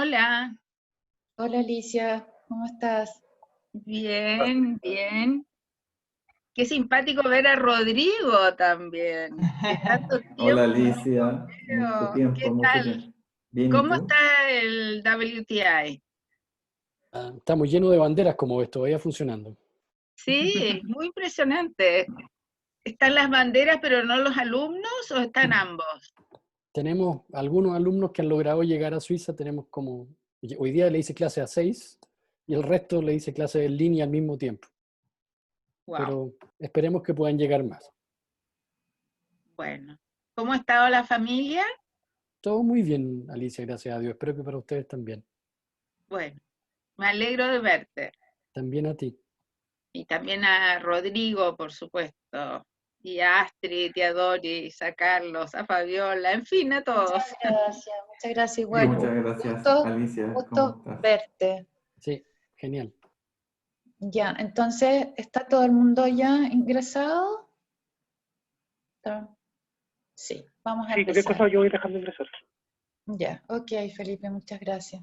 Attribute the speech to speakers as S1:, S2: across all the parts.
S1: Hola,
S2: Hola Alicia, ¿cómo estás?
S1: bien, bien. Qué simpático ver a Rodrigo también. De tanto
S3: Hola
S1: tiempo no
S3: Alicia, mucho
S1: veo. ¿Qué
S3: tiempo, mucho
S1: tal?
S3: tiempo. Bien, ¿y
S1: ¿Cómo
S3: tú?
S1: está el WTI?
S4: Estamos llenos de banderas, como ves, todavía funcionando.
S1: Sí, muy impresionante. ¿Están las banderas pero no los alumnos o están ambos?
S4: Tenemos algunos alumnos que han logrado llegar a Suiza, tenemos hoy día le hice clase a 6 y el resto le hice clase en línea al mismo tiempo,
S1: Wow,
S4: pero esperemos que puedan llegar más.
S1: bueno. ¿Cómo ha estado la familia?
S4: Todo muy bien, Alicia, gracias a Dios. Espero que para ustedes también.
S1: Bueno, me alegro de verte.
S4: También a ti.
S1: Y también a Rodrigo, por supuesto. Y a Astrid, y a Doris, a Carlos, a Fabiola, en fin, a todos.
S2: Muchas gracias igual.
S3: Muchas gracias
S2: Gusto,
S3: Alicia, ¿cómo
S2: gusto
S3: estás?
S2: verte.
S4: Sí, genial.
S2: Ya, entonces, ¿está todo el mundo ya ingresado? Sí, vamos a
S5: Sí, cualquier cosa
S2: empezar.
S5: yo voy dejando ingresar.
S2: Ya, ok, Felipe, muchas gracias.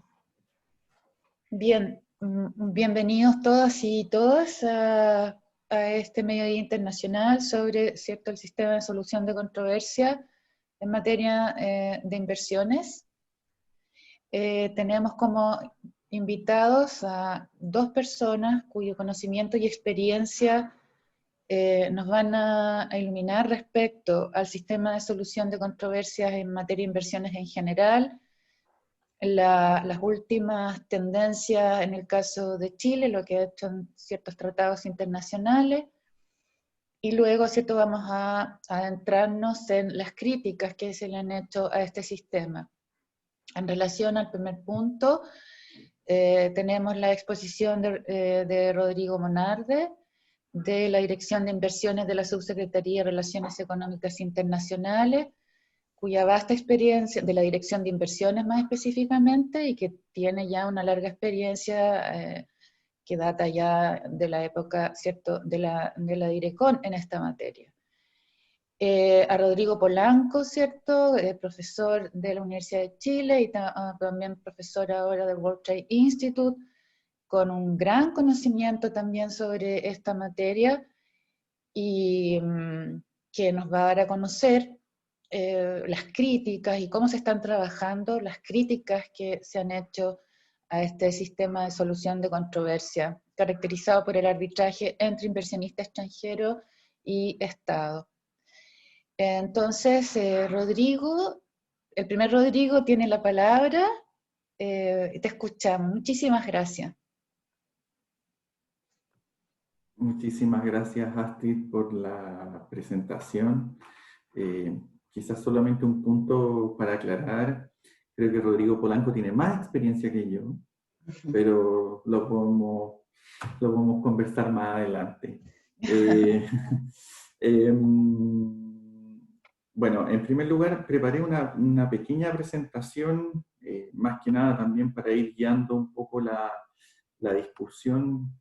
S2: Bien, bienvenidos todas y todas a este mediodía internacional sobre, ¿cierto?, el sistema de solución de controversia en materia de inversiones. Tenemos como invitados a dos personas cuyo conocimiento y experiencia nos van a iluminar respecto al sistema de solución de controversias en materia de inversiones en general, las últimas tendencias en el caso de Chile, lo que ha hecho en ciertos tratados internacionales, y luego, ¿cierto?, vamos a adentrarnos en las críticas que se le han hecho a este sistema. En relación al primer punto, tenemos la exposición de Rodrigo Monarde, de la Dirección de Inversiones de la Subsecretaría de Relaciones Económicas Internacionales, cuya vasta experiencia, de la Dirección de Inversiones más específicamente, y que tiene ya una larga experiencia que data ya de la época, ¿cierto?, de la Direcon en esta materia. A Rodrigo Polanco, ¿cierto?, profesor de la Universidad de Chile y también profesor ahora del World Trade Institute, con un gran conocimiento también sobre esta materia y que nos va a dar a conocer las críticas y cómo se están trabajando las críticas que se han hecho a este sistema de solución de controversia, caracterizado por el arbitraje entre inversionista extranjero y Estado. Entonces, Rodrigo, el primer Rodrigo tiene la palabra, te escuchamos. Muchísimas gracias.
S3: Muchísimas gracias Astrid por la presentación. Quizás solamente un punto para aclarar. Creo que Rodrigo Polanco tiene más experiencia que yo, pero lo podemos conversar más adelante. Bueno, en primer lugar, preparé una pequeña presentación, más que nada también para ir guiando un poco la discusión.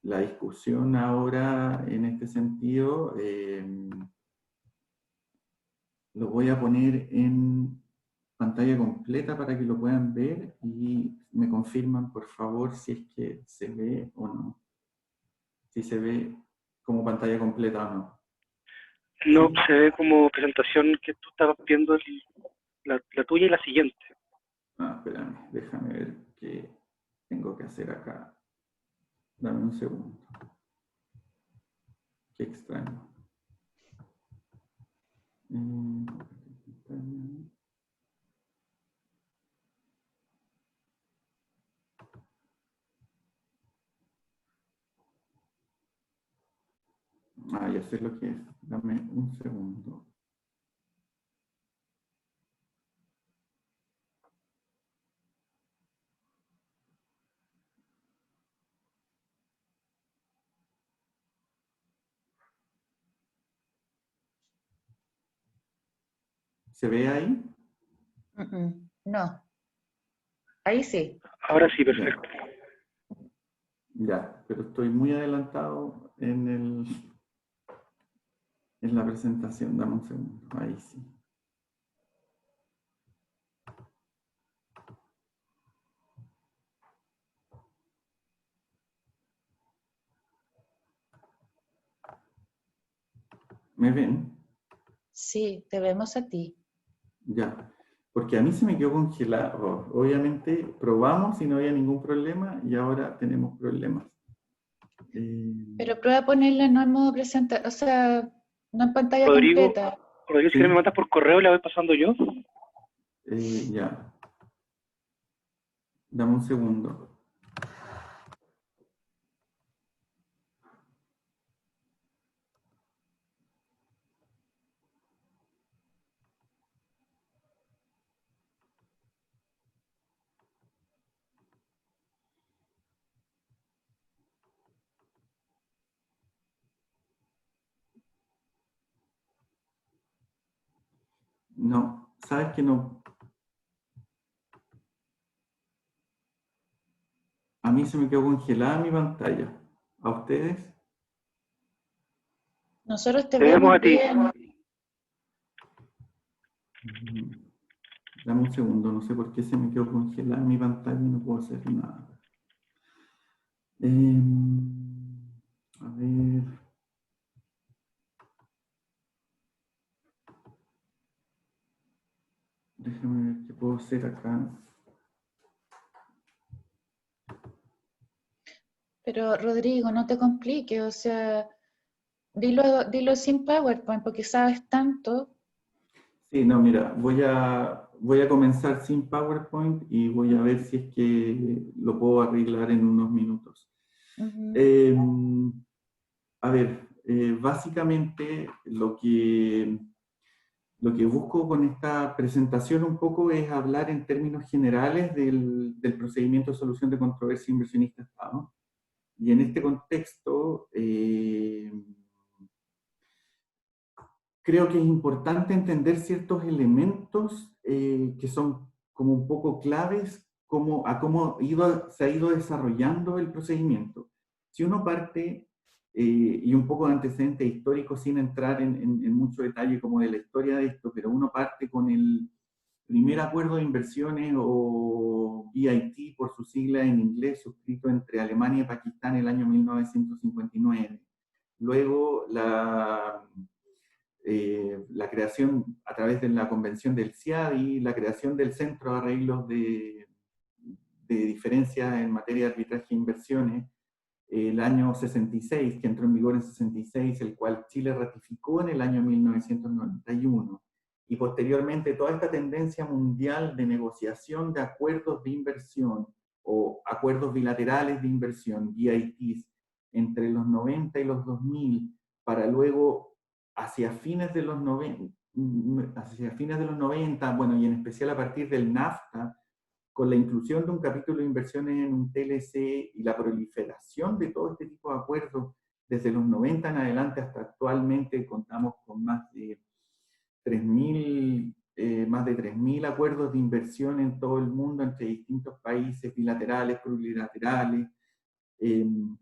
S3: La discusión ahora en este sentido, lo voy a poner en pantalla completa para que lo puedan ver y me confirman por favor si es que se ve o no. Si se ve como pantalla completa o no.
S5: No,
S3: ¿Sí?
S5: se ve como presentación que tú estabas viendo la tuya y la siguiente.
S3: Espérame, déjame ver qué tengo que hacer acá. Dame un segundo. Qué extraño. Ya sé lo que es. Dame un segundo. ¿Se ve ahí?
S2: No, ahí sí.
S5: Ahora sí, perfecto.
S3: Ya, pero estoy muy adelantado en la presentación. Dame un segundo. Ahí sí. ¿Me ven?
S2: Sí, te vemos a ti.
S3: Ya. Porque a mí se me quedó congelado. Obviamente probamos y no había ningún problema y ahora tenemos problemas.
S2: Pero prueba a ponerla no en modo presenta, o sea, no en pantalla
S5: Rodrigo,
S2: completa.
S5: Rodrigo, si
S3: Sí.
S5: quieres me mandas por correo y la voy pasando yo.
S3: Ya. Dame un segundo. No, ¿sabes que no? A mí se me quedó congelada mi pantalla. ¿A ustedes?
S2: Nosotros te
S5: Te vemos
S2: vemos
S5: a ti.
S2: bien.
S3: Dame un segundo, no sé por qué se me quedó congelada mi pantalla y no puedo hacer nada. A ver. Déjame ver qué puedo hacer acá.
S2: Pero Rodrigo, no te compliques, o sea, dilo sin PowerPoint porque sabes tanto.
S3: Sí, no, mira, voy a comenzar sin PowerPoint y voy a ver si es que lo puedo arreglar en unos minutos. A ver, básicamente lo que busco con esta presentación un poco es hablar en términos generales del procedimiento de solución de controversia inversionista-Estado. Y en este contexto, creo que es importante entender ciertos elementos que son como un poco claves a cómo se ha ido desarrollando el procedimiento. Si uno parte, y un poco de antecedente histórico sin entrar en mucho detalle como de la historia de esto, pero uno parte con el primer acuerdo de inversiones o EIT por su sigla en inglés, suscrito entre Alemania y Pakistán en el año 1959. Luego la creación a través de la convención del CIADI, la creación del Centro de Arreglos de Diferencias en materia de arbitraje e inversiones, el año 66, que entró en vigor en 66, el cual Chile ratificó en el año 1991. Y posteriormente toda esta tendencia mundial de negociación de acuerdos de inversión o acuerdos bilaterales de inversión, EITs, entre los 90 y los 2000, para luego hacia fines de los 90, bueno, y en especial a partir del NAFTA, con la inclusión de un capítulo de inversiones en un TLC y la proliferación de todo este tipo de acuerdos, desde los 90 en adelante hasta actualmente contamos con más de 3.000 acuerdos de inversión en todo el mundo entre distintos países, bilaterales, plurilaterales. En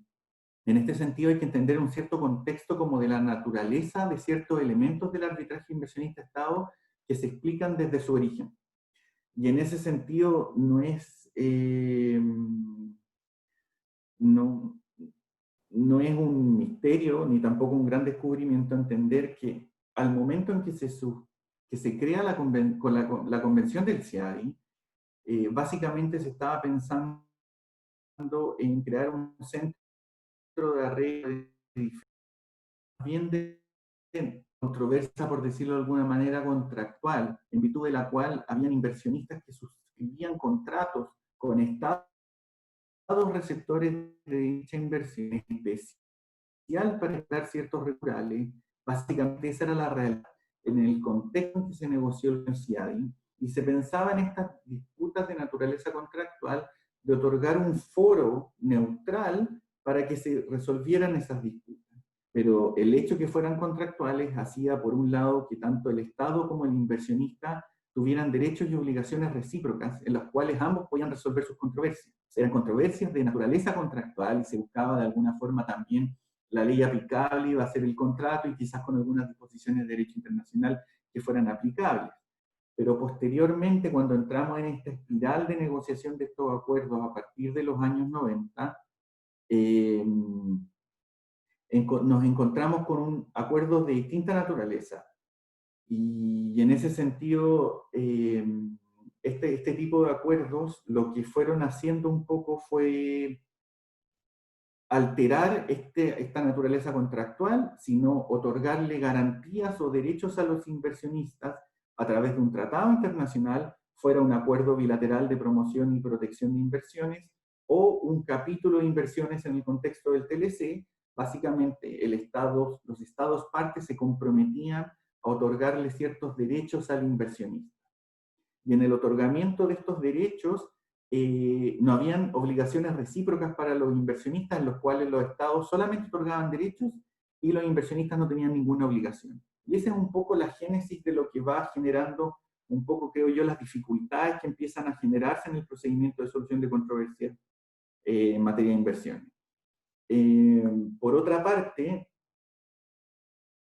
S3: este sentido hay que entender un cierto contexto como de la naturaleza de ciertos elementos del arbitraje inversionista-Estado que se explican desde su origen. Y en ese sentido no es un misterio ni tampoco un gran descubrimiento entender que al momento en que se crea la convención del CIADI, básicamente se estaba pensando en crear un centro de arreglo bien de controversia, por decirlo de alguna manera, contractual, en virtud de la cual habían inversionistas que suscribían contratos con estados receptores de dicha inversión, en especial para evitar ciertos regulares. Básicamente esa era la realidad en el contexto en que se negoció el CIADI, y se pensaba en estas disputas de naturaleza contractual de otorgar un foro neutral para que se resolvieran esas disputas. Pero el hecho que fueran contractuales hacía, por un lado, que tanto el Estado como el inversionista tuvieran derechos y obligaciones recíprocas en las cuales ambos podían resolver sus controversias. Eran controversias de naturaleza contractual y se buscaba de alguna forma también la ley aplicable, iba a ser el contrato y quizás con algunas disposiciones de derecho internacional que fueran aplicables. Pero posteriormente, cuando entramos en esta espiral de negociación de estos acuerdos a partir de los años 90, nos encontramos con acuerdos de distinta naturaleza. Y en ese sentido, este tipo de acuerdos lo que fueron haciendo un poco fue alterar esta naturaleza contractual, sino otorgarle garantías o derechos a los inversionistas a través de un tratado internacional, fuera un acuerdo bilateral de promoción y protección de inversiones, o un capítulo de inversiones en el contexto del TLC. Básicamente, los estados partes se comprometían a otorgarle ciertos derechos al inversionista. Y en el otorgamiento de estos derechos, no habían obligaciones recíprocas para los inversionistas, en los cuales los estados solamente otorgaban derechos y los inversionistas no tenían ninguna obligación. Y esa es un poco la génesis de lo que va generando un poco, creo yo, las dificultades que empiezan a generarse en el procedimiento de solución de controversias en materia de inversiones. Por otra parte,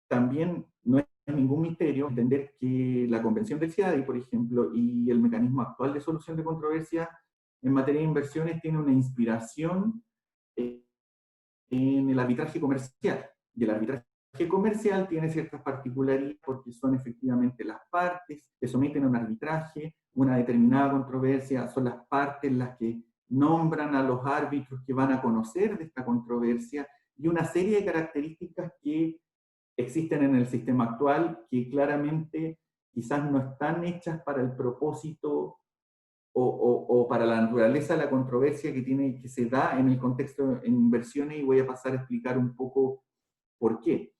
S3: también no es ningún misterio entender que la Convención del CIADI, por ejemplo, y el mecanismo actual de solución de controversias en materia de inversiones tiene una inspiración en el arbitraje comercial. Y el arbitraje comercial tiene ciertas particularidades porque son efectivamente las partes que someten a un arbitraje, una determinada controversia, son las partes las que nombran a los árbitros que van a conocer de esta controversia, y una serie de características que existen en el sistema actual que claramente quizás no están hechas para el propósito o para la naturaleza de la controversia que se da en el contexto en inversiones, y voy a pasar a explicar un poco por qué.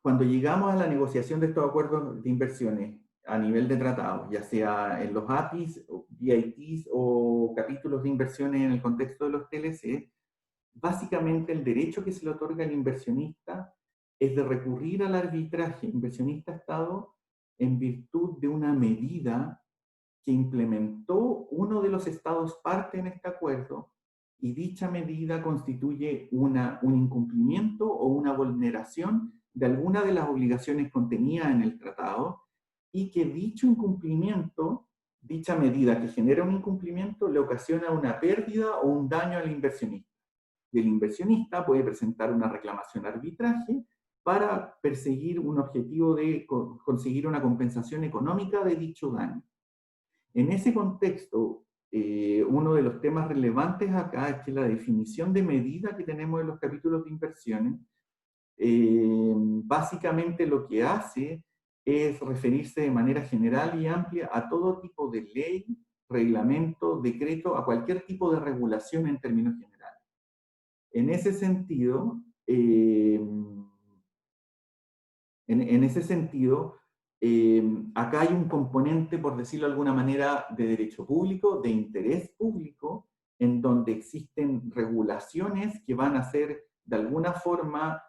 S3: Cuando llegamos a la negociación de estos acuerdos de inversiones a nivel de tratados, ya sea en los APIs, BITs o capítulos de inversiones en el contexto de los TLC, básicamente el derecho que se le otorga al inversionista es de recurrir al arbitraje inversionista-Estado en virtud de una medida que implementó uno de los estados parte en este acuerdo, y dicha medida constituye un incumplimiento o una vulneración de alguna de las obligaciones contenidas en el tratado, y que dicho incumplimiento, dicha medida que genera un incumplimiento, le ocasiona una pérdida o un daño al inversionista. Y el inversionista puede presentar una reclamación arbitraje para perseguir un objetivo de conseguir una compensación económica de dicho daño. En ese contexto, uno de los temas relevantes acá es que la definición de medida que tenemos en los capítulos de inversiones, básicamente lo que hace es referirse de manera general y amplia a todo tipo de ley, reglamento, decreto, a cualquier tipo de regulación en términos generales. En ese sentido, acá hay un componente, por decirlo de alguna manera, de derecho público, de interés público, en donde existen regulaciones que van a ser de alguna forma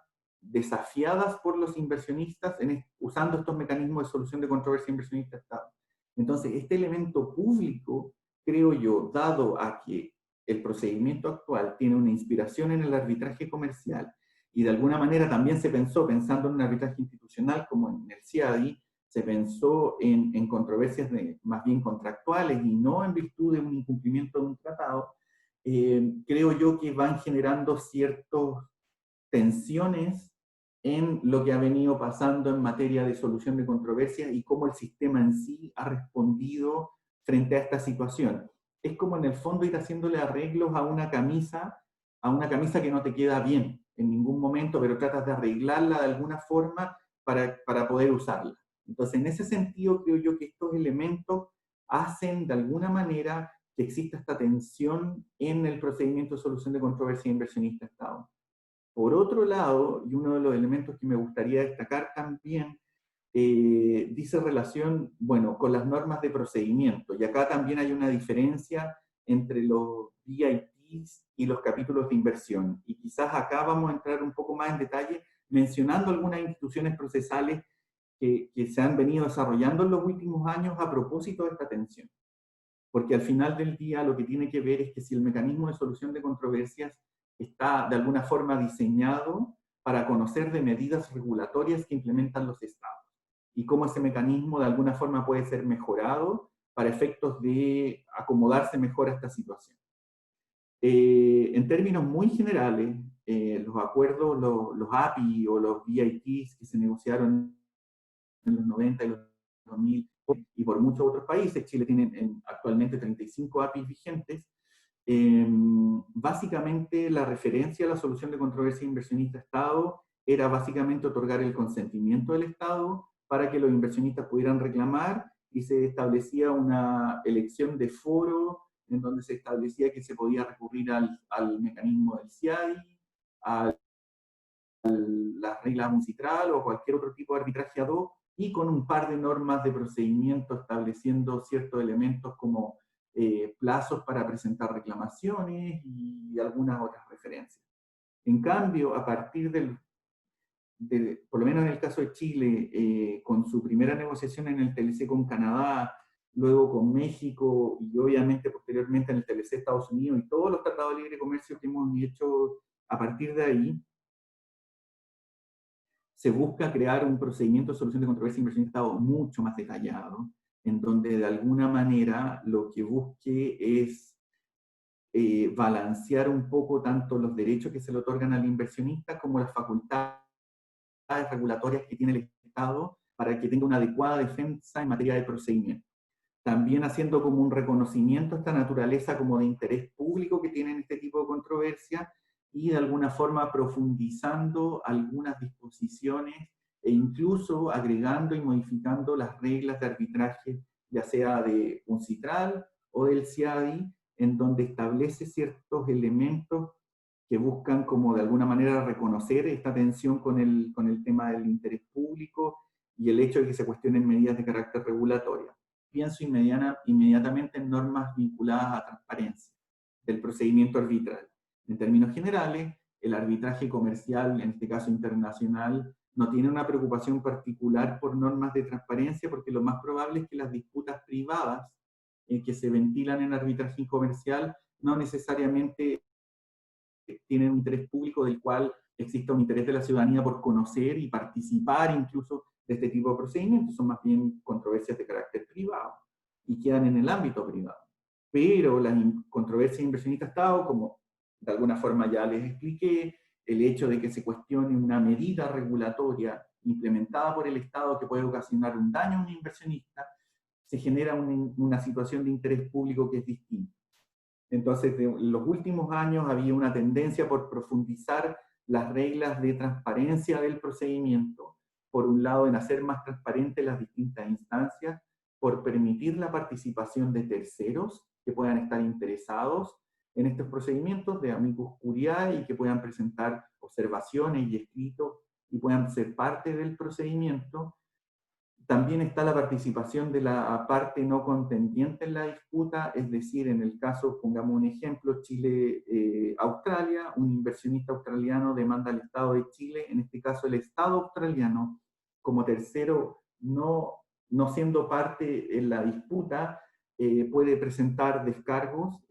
S3: desafiadas por los inversionistas usando estos mecanismos de solución de controversia inversionista-Estado. Entonces, este elemento público, creo yo, dado a que el procedimiento actual tiene una inspiración en el arbitraje comercial, y de alguna manera también se pensó, pensando en un arbitraje institucional como en el CIADI, se pensó en controversias más bien contractuales y no en virtud de un incumplimiento de un tratado, creo yo que van generando ciertas tensiones en lo que ha venido pasando en materia de solución de controversias y cómo el sistema en sí ha respondido frente a esta situación. Es como en el fondo ir haciéndole arreglos a una camisa que no te queda bien en ningún momento, pero tratas de arreglarla de alguna forma para poder usarla. Entonces, en ese sentido, creo yo que estos elementos hacen de alguna manera que exista esta tensión en el procedimiento de solución de controversia inversionista-Estado. Por otro lado, y uno de los elementos que me gustaría destacar también, dice relación, bueno, con las normas de procedimiento. Y acá también hay una diferencia entre los BITs y los capítulos de inversión. Y quizás acá vamos a entrar un poco más en detalle mencionando algunas instituciones procesales que se han venido desarrollando en los últimos años a propósito de esta tensión. Porque al final del día lo que tiene que ver es que si el mecanismo de solución de controversias está de alguna forma diseñado para conocer de medidas regulatorias que implementan los estados, y cómo ese mecanismo de alguna forma puede ser mejorado para efectos de acomodarse mejor a esta situación. En términos muy generales, los acuerdos, los API o los VITs que se negociaron en los 90 y los 2000 y por muchos otros países. Chile tiene actualmente 35 APIs vigentes. Básicamente la referencia a la solución de controversia inversionista-Estado era básicamente otorgar el consentimiento del Estado para que los inversionistas pudieran reclamar, y se establecía una elección de foro en donde se establecía que se podía recurrir al mecanismo del CIADI, a la regla municipal o cualquier otro tipo de arbitraje ad hoc, y con un par de normas de procedimiento estableciendo ciertos elementos como plazos para presentar reclamaciones y algunas otras referencias. En cambio, a partir por lo menos en el caso de Chile, con su primera negociación en el TLC con Canadá, luego con México y obviamente posteriormente en el TLC Estados Unidos y todos los tratados de libre comercio que hemos hecho a partir de ahí, se busca crear un procedimiento de solución de controversia inversionista mucho más detallado, en donde de alguna manera lo que busque es balancear un poco tanto los derechos que se le otorgan al inversionista como las facultades regulatorias que tiene el Estado para que tenga una adecuada defensa en materia de procedimiento. También haciendo como un reconocimiento a esta naturaleza como de interés público que tienen este tipo de controversia, y de alguna forma profundizando algunas disposiciones e incluso agregando y modificando las reglas de arbitraje, ya sea de UNCITRAL o del CIADI, en donde establece ciertos elementos que buscan como de alguna manera reconocer esta tensión con el tema del interés público y el hecho de que se cuestionen medidas de carácter regulatorio. Pienso inmediatamente en normas vinculadas a transparencia del procedimiento arbitral. En términos generales, el arbitraje comercial, en este caso internacional, no tiene una preocupación particular por normas de transparencia, porque lo más probable es que las disputas privadas que se ventilan en arbitraje comercial no necesariamente tienen un interés público del cual exista un interés de la ciudadanía por conocer y participar incluso de este tipo de procedimientos. Son más bien controversias de carácter privado y quedan en el ámbito privado. Pero las controversias inversionista-Estado, como de alguna forma ya les expliqué, el hecho de que se cuestione una medida regulatoria implementada por el Estado que puede ocasionar un daño a un inversionista, se genera una situación de interés público que es distinta. Entonces, en los últimos años había una tendencia por profundizar las reglas de transparencia del procedimiento. Por un lado, en hacer más transparentes las distintas instancias, por permitir la participación de terceros que puedan estar interesados en estos procedimientos, de amicus curiae, y que puedan presentar observaciones y escritos y puedan ser parte del procedimiento. También está la participación de la parte no contendiente en la disputa, es decir, en el caso, pongamos un ejemplo, Chile-Australia, un inversionista australiano demanda al Estado de Chile, en este caso el Estado australiano, como tercero, no siendo parte en la disputa, puede presentar descargos,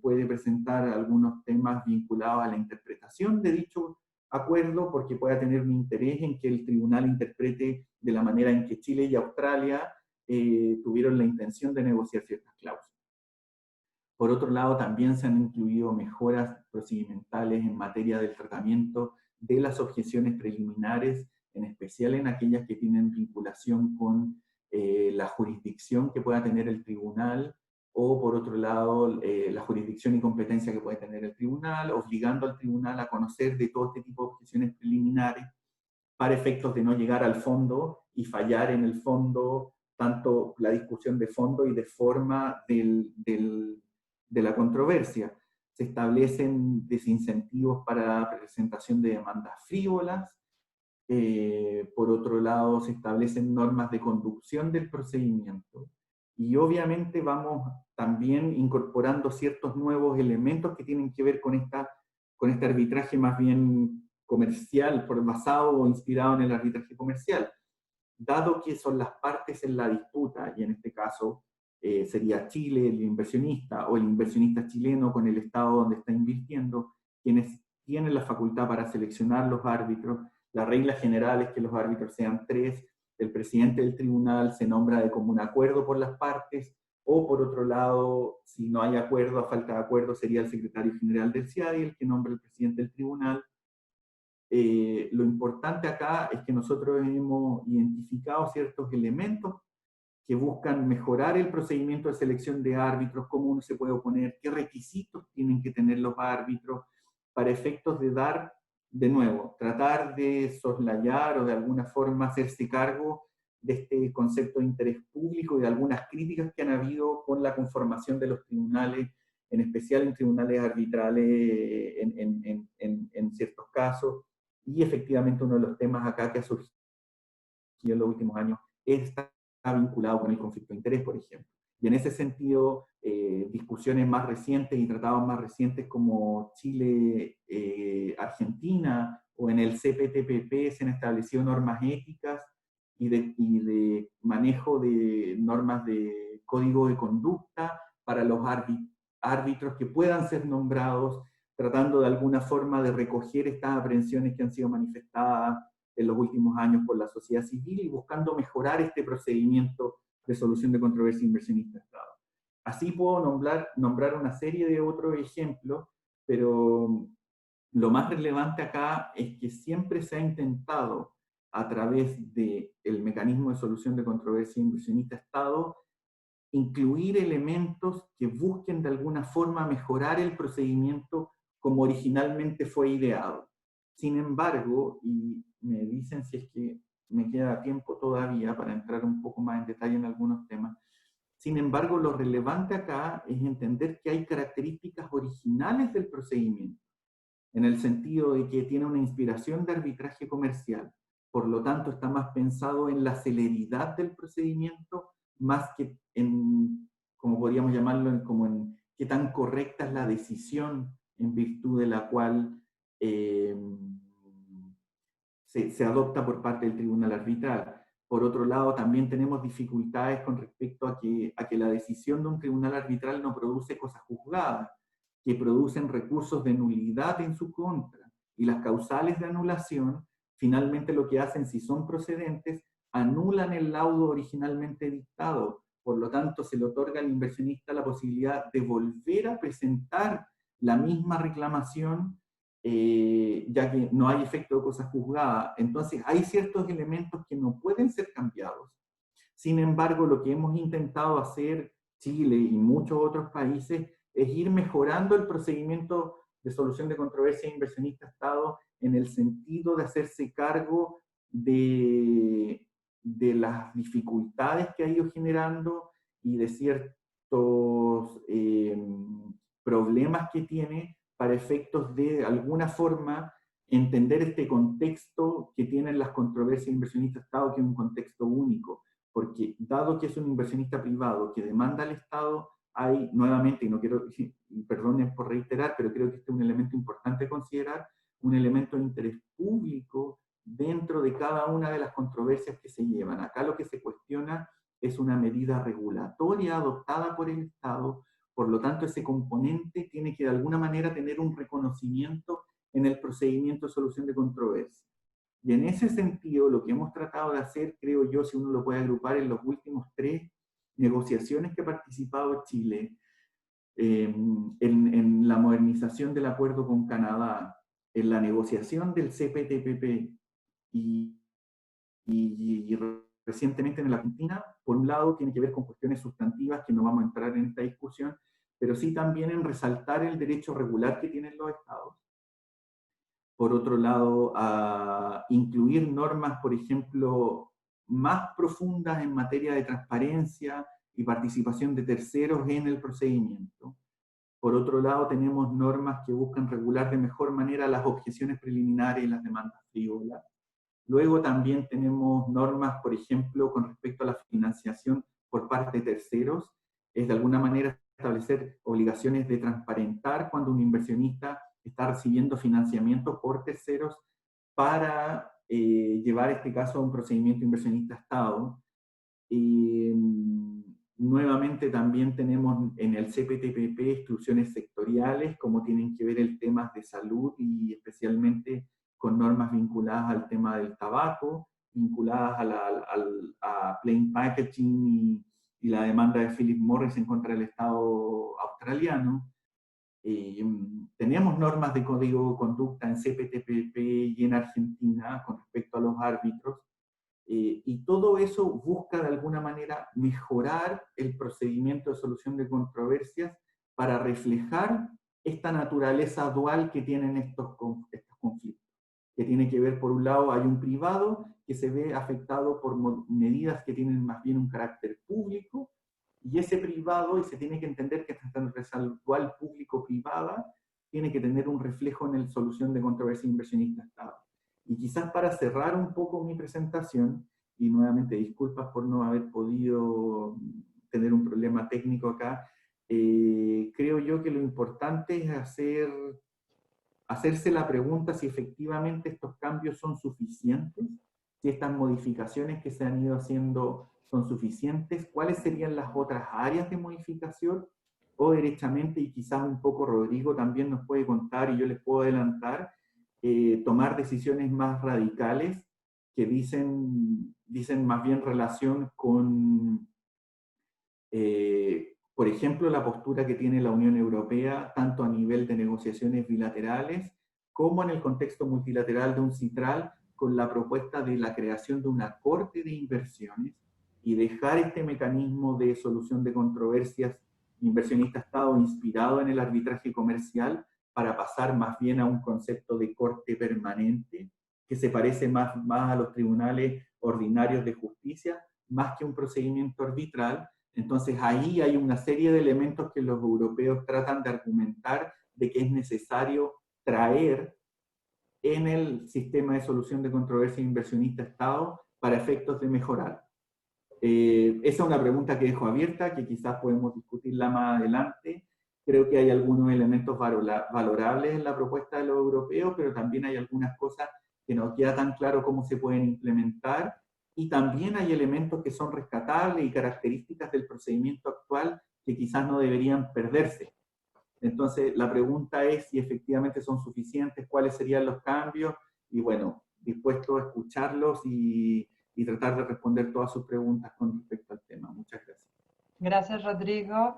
S3: puede presentar algunos temas vinculados a la interpretación de dicho acuerdo, porque pueda tener un interés en que el tribunal interprete de la manera en que Chile y Australia tuvieron la intención de negociar ciertas cláusulas. Por otro lado, también se han incluido mejoras procedimentales en materia del tratamiento de las objeciones preliminares, en especial en aquellas que tienen vinculación con la jurisdicción que pueda tener el tribunal, o por otro lado, la jurisdicción y competencia que puede tener el tribunal, obligando al tribunal a conocer de todo este tipo de objeciones preliminares para efectos de no llegar al fondo y fallar en el fondo, tanto la discusión de fondo y de forma de la controversia. Se establecen desincentivos para la presentación de demandas frívolas. Por otro lado, se establecen normas de conducción del procedimiento. Y obviamente vamos también incorporando ciertos nuevos elementos que tienen que ver con este arbitraje más bien comercial, basado o inspirado en el arbitraje comercial. Dado que son las partes en la disputa, y en este caso sería Chile, el inversionista, o el inversionista chileno con el Estado donde está invirtiendo, quienes tienen la facultad para seleccionar los árbitros. La regla general es que los árbitros sean 3, el presidente del tribunal se nombra de común acuerdo por las partes, o por otro lado, si no hay acuerdo, a falta de acuerdo, sería el secretario general del CIADI el que nombra el presidente del tribunal, lo importante acá es que nosotros hemos identificado ciertos elementos que buscan mejorar el procedimiento de selección de árbitros, cómo uno se puede oponer, qué requisitos tienen que tener los árbitros, para efectos de dar, de nuevo, tratar de soslayar o de alguna forma hacerse cargo de este concepto de interés público y de algunas críticas que han habido con la conformación de los tribunales, en especial en tribunales arbitrales en ciertos casos. Y efectivamente uno de los temas acá que ha surgido en los últimos años está vinculado con el conflicto de interés, por ejemplo. Y en ese sentido, discusiones más recientes y tratados más recientes como Chile-Argentina o en el CPTPP se han establecido normas éticas y de manejo de normas de código de conducta para los árbitros que puedan ser nombrados, tratando de alguna forma de recoger estas aprehensiones que han sido manifestadas en los últimos años por la sociedad civil y buscando mejorar este procedimiento de solución de controversia inversionista-Estado. Así puedo nombrar una serie de otros ejemplos, pero lo más relevante acá es que siempre se ha intentado, a través del mecanismo de solución de controversia inversionista-Estado, incluir elementos que busquen de alguna forma mejorar el procedimiento como originalmente fue ideado. Sin embargo, y me dicen si es que me queda tiempo todavía para entrar un poco más en detalle en algunos temas, sin embargo, lo relevante acá es entender que hay características originales del procedimiento, en el sentido de que tiene una inspiración de arbitraje comercial, por lo tanto está más pensado en la celeridad del procedimiento, más que en, como podríamos llamarlo, como en qué tan correcta es la decisión en virtud de la cual se adopta por parte del tribunal arbitral. Por otro lado, también tenemos dificultades con respecto a que la decisión de un tribunal arbitral no produce cosas juzgadas, que producen recursos de nulidad en su contra. Y las causales de anulación, finalmente lo que hacen, si son procedentes, anulan el laudo originalmente dictado. Por lo tanto, se le otorga al inversionista la posibilidad de volver a presentar la misma reclamación, ya que no hay efecto de cosas juzgadas. Entonces, hay ciertos elementos que no pueden ser cambiados. Sin embargo, lo que hemos intentado hacer Chile y muchos otros países es ir mejorando el procedimiento de solución de controversia inversionista-Estado en el sentido de hacerse cargo de las dificultades que ha ido generando y de ciertos problemas que tiene para efectos de alguna forma entender este contexto que tienen las controversias inversionista-Estado, que es un contexto único, porque dado que es un inversionista privado que demanda al Estado, hay nuevamente, y no quiero, y perdonen por reiterar, pero creo que este es un elemento importante a considerar, un elemento de interés público dentro de cada una de las controversias que se llevan. Acá lo que se cuestiona es una medida regulatoria adoptada por el Estado, por lo tanto ese componente tiene que de alguna manera tener un reconocimiento en el procedimiento de solución de controversia. Y en ese sentido, lo que hemos tratado de hacer, creo yo, si uno lo puede agrupar en los últimos 3 negociaciones que ha participado Chile, en la modernización del acuerdo con Canadá, en la negociación del CPTPP y recientemente en la Argentina, por un lado tiene que ver con cuestiones sustantivas que no vamos a entrar en esta discusión, pero sí también en resaltar el derecho regular que tienen los estados. Por otro lado, a incluir normas, por ejemplo, más profundas en materia de transparencia y participación de terceros en el procedimiento. Por otro lado, tenemos normas que buscan regular de mejor manera las objeciones preliminares y las demandas frívolas. Luego también tenemos normas, por ejemplo, con respecto a la financiación por parte de terceros, es de alguna manera establecer obligaciones de transparentar cuando un inversionista está recibiendo financiamiento por terceros para llevar este caso a un procedimiento inversionista-Estado. Nuevamente también tenemos en el CPTPP instrucciones sectoriales, como tienen que ver el tema de salud y especialmente con normas vinculadas al tema del tabaco, vinculadas a plain packaging y la demanda de Philip Morris en contra del Estado australiano. Tenemos normas de código de conducta en CPTPP y en Argentina con respecto a los árbitros, y todo eso busca de alguna manera mejorar el procedimiento de solución de controversias para reflejar esta naturaleza dual que tienen estos conflictos, que tiene que ver, por un lado, hay un privado que se ve afectado por medidas que tienen más bien un carácter público, y ese privado, y se tiene que entender que esta transversal dual público-privada tiene que tener un reflejo en la solución de controversia inversionista-Estado. Y quizás para cerrar un poco mi presentación, y nuevamente disculpas por no haber podido tener un problema técnico acá, creo yo que lo importante es hacerse la pregunta si efectivamente estos cambios son suficientes, si estas modificaciones que se han ido haciendo son suficientes, cuáles serían las otras áreas de modificación, o derechamente, y quizás un poco Rodrigo también nos puede contar, y yo les puedo adelantar, tomar decisiones más radicales que dicen más bien relación con, por ejemplo, la postura que tiene la Unión Europea, tanto a nivel de negociaciones bilaterales, como en el contexto multilateral de un CITRAL, con la propuesta de la creación de una corte de inversiones, y dejar este mecanismo de solución de controversias inversionista-Estado inspirado en el arbitraje comercial, para pasar más bien a un concepto de corte permanente, que se parece más a los tribunales ordinarios de justicia, más que un procedimiento arbitral. Entonces ahí hay una serie de elementos que los europeos tratan de argumentar de que es necesario traer en el sistema de solución de controversia inversionista-Estado para efectos de mejorar. Esa es una pregunta que dejo abierta, que quizás podemos discutirla más adelante. Creo que hay algunos elementos valorables en la propuesta de los europeos, pero también hay algunas cosas que no queda tan claro cómo se pueden implementar, y también hay elementos que son rescatables y características del procedimiento actual que quizás no deberían perderse. Entonces, la pregunta es si efectivamente son suficientes, cuáles serían los cambios, y bueno, dispuesto a escucharlos y tratar de responder todas sus preguntas con respecto al tema. Muchas gracias.
S6: Gracias, Rodrigo.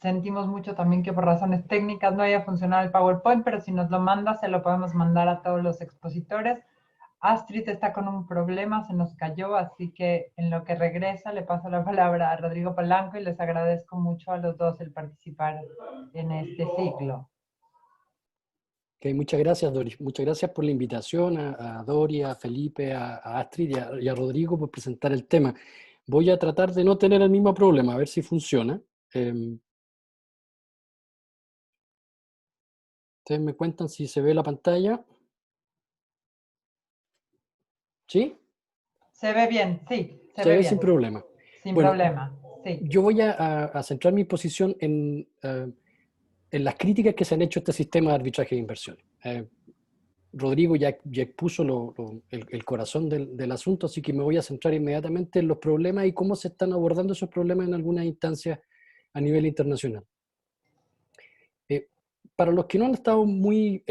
S6: Sentimos mucho también que por razones técnicas no haya funcionado el PowerPoint, pero si nos lo manda, se lo podemos mandar a todos los expositores. Astrid está con un problema, se nos cayó, así que en lo que regresa le paso la palabra a Rodrigo Polanco, y les agradezco mucho a los dos el participar en este ciclo.
S4: Okay, muchas gracias, Doris. Muchas gracias por la invitación a Doris, a Felipe, a Astrid y a Rodrigo por presentar el tema. Voy a tratar de no tener el mismo problema, a ver si funciona. Ustedes me cuentan si se ve la pantalla. ¿Sí?
S6: Se ve bien, sí.
S4: Se ve
S6: bien.
S4: sin problema.
S6: Sin problema, sí.
S4: Yo voy a centrar mi posición en las críticas que se han hecho a este sistema de arbitraje de inversiones. Rodrigo ya expuso el corazón del asunto, así que me voy a centrar inmediatamente en los problemas y cómo se están abordando esos problemas en algunas instancias a nivel internacional. Para los que no han estado muy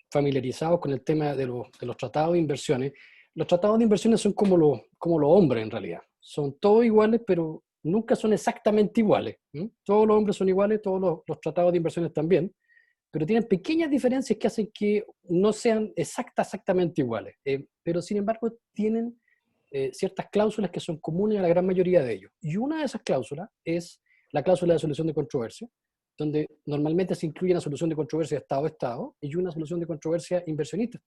S4: familiarizados con el tema de los tratados de inversiones, los tratados de inversiones son como los hombres en realidad. Son todos iguales, pero nunca son exactamente iguales. Todos los hombres son iguales, todos los tratados de inversiones también, pero tienen pequeñas diferencias que hacen que no sean exactamente iguales. Pero sin embargo tienen ciertas cláusulas que son comunes a la gran mayoría de ellos. Y una de esas cláusulas es la cláusula de solución de controversia, donde normalmente se incluye una solución de controversia Estado-Estado y una solución de controversia inversionista.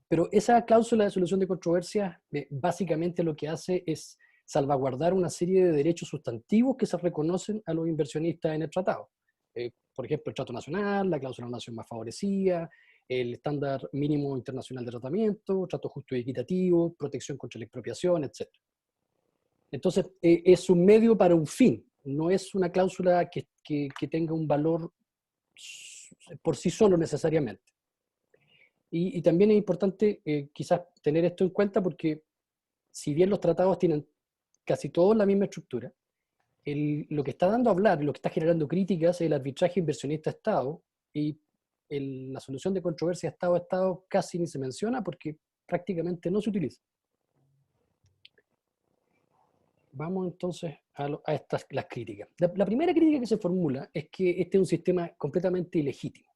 S4: Pero esa cláusula de solución de controversia básicamente lo que hace es salvaguardar una serie de derechos sustantivos que se reconocen a los inversionistas en el tratado. Por ejemplo, el trato nacional, la cláusula de nación más favorecida, el estándar mínimo internacional de tratamiento, trato justo y equitativo, protección contra la expropiación, etc. Entonces, es un medio para un fin, no es una cláusula que tenga un valor por sí solo necesariamente. Y también es importante quizás tener esto en cuenta porque si bien los tratados tienen casi todos la misma estructura, lo que está dando a hablar, lo que está generando críticas es el arbitraje inversionista-Estado, y la solución de controversia Estado-Estado casi ni se menciona porque prácticamente no se utiliza. Vamos entonces a estas las críticas. La primera crítica que se formula es que este es un sistema completamente ilegítimo.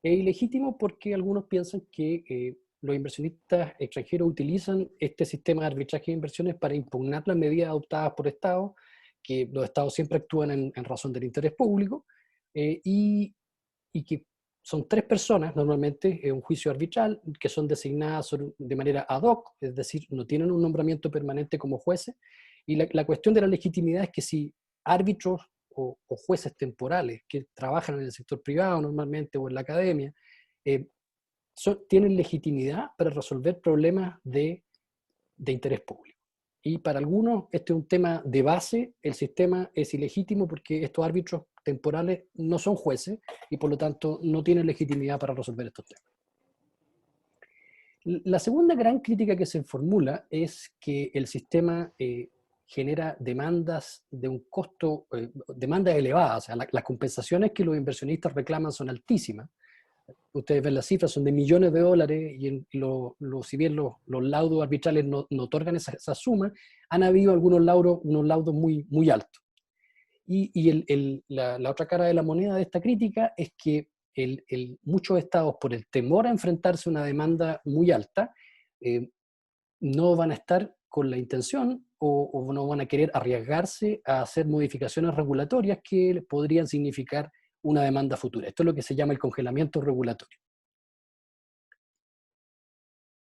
S4: Es ilegítimo porque algunos piensan que los inversionistas extranjeros utilizan este sistema de arbitraje de inversiones para impugnar las medidas adoptadas por Estados, que los Estados siempre actúan en razón del interés público, y que son 3 personas, normalmente, en un juicio arbitral, que son designadas de manera ad hoc, es decir, no tienen un nombramiento permanente como jueces, y la cuestión de la legitimidad es que si árbitros o jueces temporales que trabajan en el sector privado normalmente o en la academia, tienen legitimidad para resolver problemas de interés público. Y para algunos este es un tema de base, el sistema es ilegítimo porque estos árbitros temporales no son jueces y por lo tanto no tienen legitimidad para resolver estos temas. La segunda gran crítica que se formula es que el sistema genera demandas de un costo, demandas elevadas, o sea, las compensaciones que los inversionistas reclaman son altísimas. Ustedes ven las cifras, son de millones de dólares, y si bien los laudos arbitrales no otorgan esa suma, han habido unos laudos muy, muy altos. Y la otra cara de la moneda de esta crítica es que muchos estados, por el temor a enfrentarse a una demanda muy alta, no van a estar con la intención o no van a querer arriesgarse a hacer modificaciones regulatorias que podrían significar una demanda futura. Esto es lo que se llama el congelamiento regulatorio.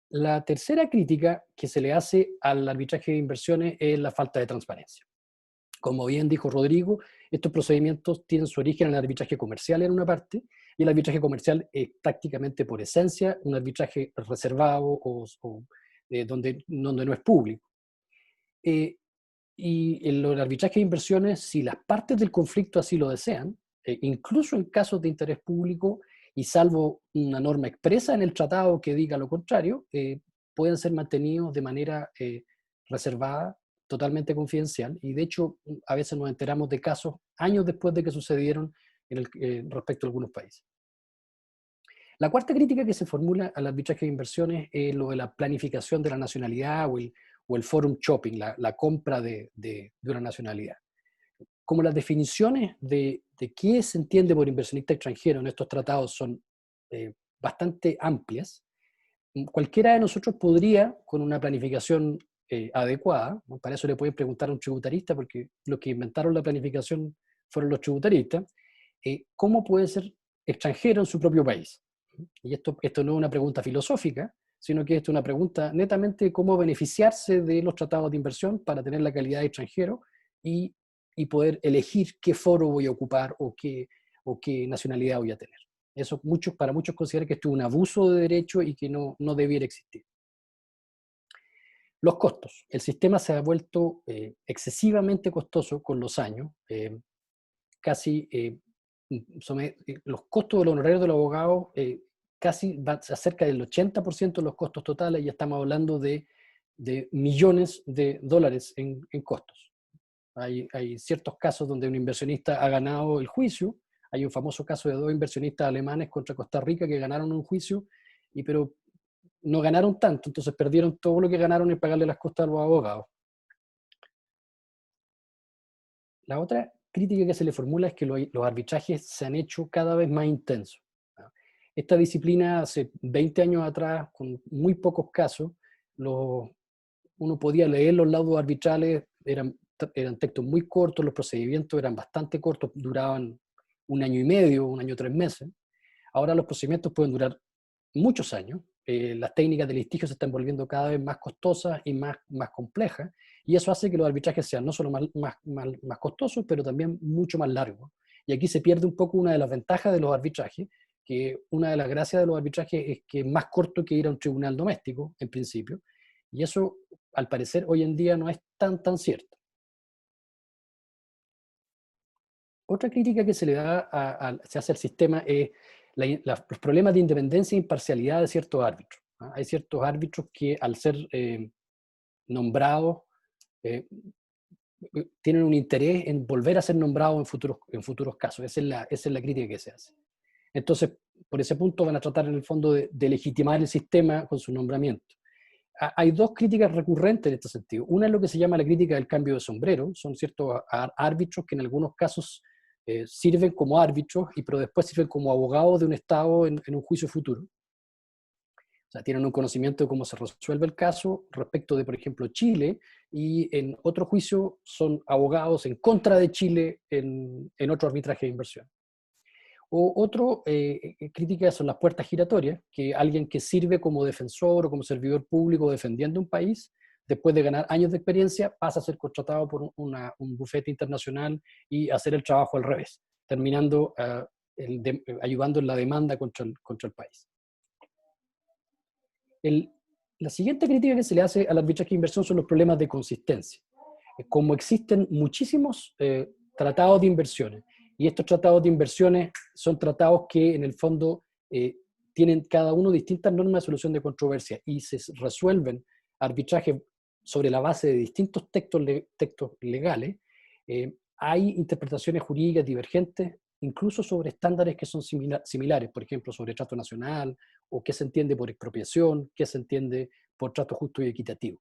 S4: La tercera crítica que se le hace al arbitraje de inversiones es la falta de transparencia. Como bien dijo Rodrigo, estos procedimientos tienen su origen en el arbitraje comercial en una parte, y el arbitraje comercial es prácticamente por esencia un arbitraje reservado donde no es público. Y en el arbitraje de inversiones, si las partes del conflicto así lo desean, incluso en casos de interés público, y salvo una norma expresa en el tratado que diga lo contrario, pueden ser mantenidos de manera reservada, totalmente confidencial, y de hecho a veces nos enteramos de casos años después de que sucedieron respecto a algunos países. La cuarta crítica que se formula al arbitraje de inversiones es lo de la planificación de la nacionalidad o el forum shopping, la compra de una nacionalidad. Como las definiciones de qué se entiende por inversionista extranjero en estos tratados son bastante amplias, cualquiera de nosotros podría, con una planificación adecuada, ¿no? Para eso le pueden preguntar a un tributarista, porque los que inventaron la planificación fueron los tributaristas, ¿cómo puede ser extranjero en su propio país? Y esto no es una pregunta filosófica, sino que esto es una pregunta netamente de cómo beneficiarse de los tratados de inversión para tener la calidad de extranjero y poder elegir qué foro voy a ocupar o qué nacionalidad voy a tener. Eso para muchos consideran que esto es un abuso de derecho y que no debiera existir. Los costos. El sistema se ha vuelto excesivamente costoso con los años. Los costos de los honorarios del abogado casi va cerca del 80% de los costos totales, y estamos hablando de millones de dólares en costos. Hay ciertos casos donde un inversionista ha ganado el juicio. Hay un famoso caso de 2 inversionistas alemanes contra Costa Rica que ganaron un juicio, pero no ganaron tanto, entonces perdieron todo lo que ganaron en pagarle las costas a los abogados. La otra crítica que se le formula es que los arbitrajes se han hecho cada vez más intensos. Esta disciplina hace 20 años atrás, con muy pocos casos, uno podía leer los laudos arbitrales, eran textos muy cortos, los procedimientos eran bastante cortos, duraban 1 año y medio, 1 año, 3 meses. Ahora los procedimientos pueden durar muchos años. Las técnicas de litigio se están volviendo cada vez más costosas y más complejas, y eso hace que los arbitrajes sean no solo más costosos, pero también mucho más largos. Y aquí se pierde un poco una de las ventajas de los arbitrajes, que una de las gracias de los arbitrajes es que es más corto que ir a un tribunal doméstico, en principio, y eso, al parecer, hoy en día no es tan cierto. Otra crítica que se le da se hace al sistema es los problemas de independencia e imparcialidad de ciertos árbitros. Hay ciertos árbitros que, al ser nombrados, tienen un interés en volver a ser nombrados en futuros casos. Esa es la crítica que se hace. Entonces, por ese punto van a tratar en el fondo de legitimar el sistema con su nombramiento. hay dos críticas recurrentes en este sentido. Una es lo que se llama la crítica del cambio de sombrero. Son ciertos árbitros que en algunos casos sirven como árbitros, pero después sirven como abogados de un Estado en un juicio futuro. O sea, tienen un conocimiento de cómo se resuelve el caso respecto de, por ejemplo, Chile, y en otro juicio son abogados en contra de Chile en otro arbitraje de inversión. O otro crítica son las puertas giratorias, que alguien que sirve como defensor o como servidor público defendiendo un país, después de ganar años de experiencia, pasa a ser contratado por un bufete internacional y hacer el trabajo al revés, terminando ayudando en la demanda contra el país. La siguiente crítica que se le hace al arbitraje de inversión son los problemas de consistencia. Como existen muchísimos tratados de inversiones, y estos tratados de inversiones son tratados que en el fondo tienen cada uno distintas normas de solución de controversia y se resuelven arbitrajes sobre la base de distintos textos legales. Hay interpretaciones jurídicas divergentes, incluso sobre estándares que son similares, por ejemplo, sobre trato nacional, o qué se entiende por expropiación, qué se entiende por trato justo y equitativo.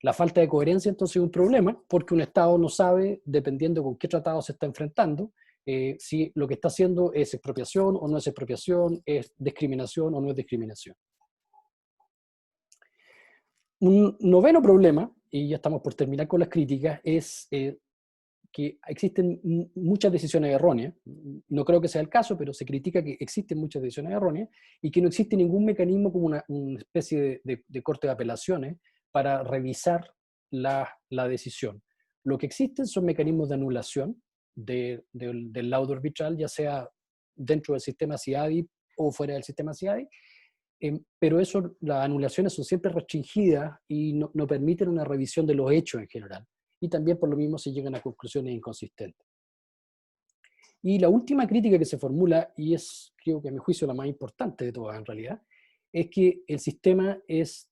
S4: La falta de coherencia entonces es un problema, porque un Estado no sabe, dependiendo con qué tratado se está enfrentando, si lo que está haciendo es expropiación o no es expropiación, es discriminación o no es discriminación. Un noveno problema, y ya estamos por terminar con las críticas, es que existen muchas decisiones erróneas. No creo que sea el caso, pero se critica que existen muchas decisiones erróneas y que no existe ningún mecanismo como una especie de corte de apelaciones para revisar la decisión. Lo que existen son mecanismos de anulación del laudo arbitral, ya sea dentro del sistema CIADI o fuera del sistema CIADI, pero las anulaciones son siempre restringidas y no permiten una revisión de los hechos en general. Y también por lo mismo se llegan a conclusiones inconsistentes. Y la última crítica que se formula, y es creo que a mi juicio la más importante de todas en realidad, es que el sistema es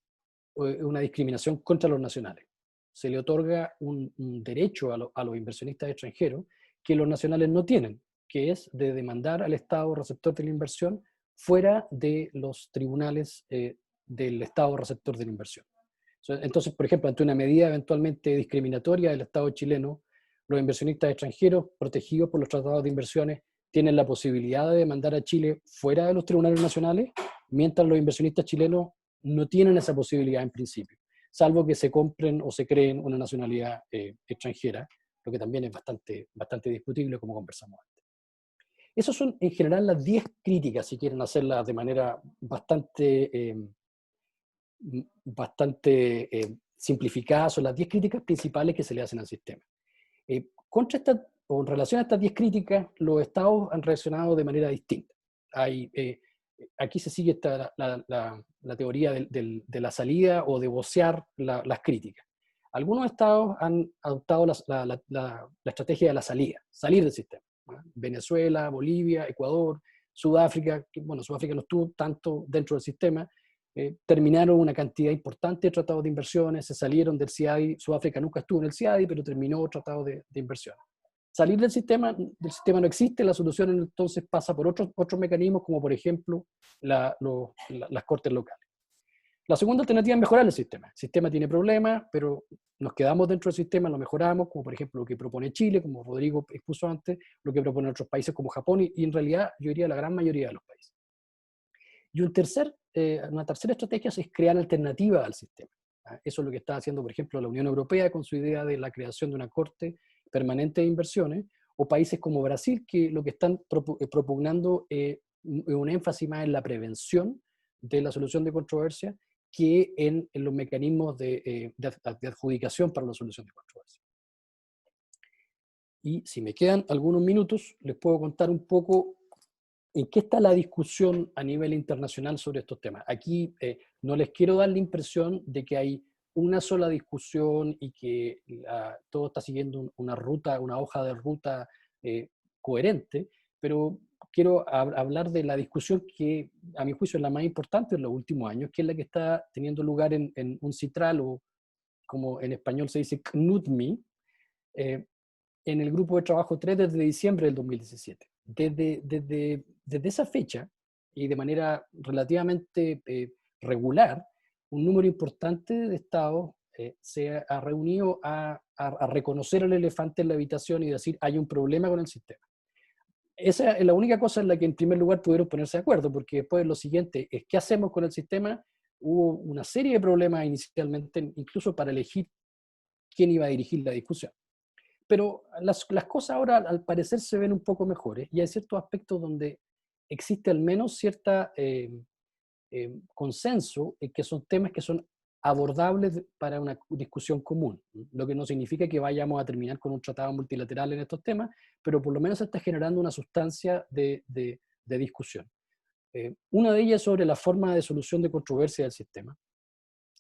S4: una discriminación contra los nacionales. Se le otorga un derecho a los inversionistas extranjeros que los nacionales no tienen, que es de demandar al Estado receptor de la inversión fuera de los tribunales del Estado receptor de la inversión. Entonces, por ejemplo, ante una medida eventualmente discriminatoria del Estado chileno, los inversionistas extranjeros protegidos por los tratados de inversiones tienen la posibilidad de demandar a Chile fuera de los tribunales nacionales, mientras los inversionistas chilenos no tienen esa posibilidad en principio, salvo que se compren o se creen una nacionalidad extranjera, lo que también es bastante discutible, como conversamos antes. Esas son en general las 10 críticas, si quieren hacerlas de manera bastante simplificada, son las 10 críticas principales que se le hacen al sistema. En relación a estas 10 críticas, los estados han reaccionado de manera distinta. Aquí se sigue la teoría de la salida o de vocear las críticas. Algunos estados han adoptado la estrategia de la salida, salir del sistema. Venezuela, Bolivia, Ecuador, Sudáfrica, bueno, Sudáfrica no estuvo tanto dentro del sistema, terminaron una cantidad importante de tratados de inversiones, se salieron del CIADI. Sudáfrica nunca estuvo en el CIADI, pero terminó tratado de inversiones. Salir del sistema no existe, la solución entonces pasa por otros mecanismos, como por ejemplo las cortes locales. La segunda alternativa es mejorar el sistema. El sistema tiene problemas, pero nos quedamos dentro del sistema, lo mejoramos, como por ejemplo lo que propone Chile, como Rodrigo expuso antes, lo que proponen otros países como Japón y en realidad yo diría la gran mayoría de los países. Y una tercera estrategia es crear alternativas al sistema. Eso es lo que está haciendo, por ejemplo, la Unión Europea con su idea de la creación de una corte permanente de inversiones, o países como Brasil, que lo que están propugnando es un énfasis más en la prevención de la solución de controversia que en los mecanismos de adjudicación para la solución de controversia. Y si me quedan algunos minutos, les puedo contar un poco en qué está la discusión a nivel internacional sobre estos temas. Aquí no les quiero dar la impresión de que hay una sola discusión y que todo está siguiendo una hoja de ruta coherente, pero quiero hablar de la discusión que a mi juicio es la más importante en los últimos años, que es la que está teniendo lugar en UNCITRAL, o como en español se dice CNUDMI, en el grupo de trabajo 3 desde diciembre del 2017. Desde esa fecha, y de manera relativamente regular, un número importante de estados se ha reunido a reconocer el elefante en la habitación y decir, hay un problema con el sistema. Esa es la única cosa en la que en primer lugar pudieron ponerse de acuerdo, porque después lo siguiente es, ¿qué hacemos con el sistema? Hubo una serie de problemas inicialmente, incluso para elegir quién iba a dirigir la discusión. Pero las cosas ahora al parecer se ven un poco mejores, y hay ciertos aspectos donde existe al menos cierta consenso en que son temas que son abordables para una discusión común, lo que no significa que vayamos a terminar con un tratado multilateral en estos temas, pero por lo menos se está generando una sustancia de discusión. Una de ellas sobre la forma de solución de controversia del sistema,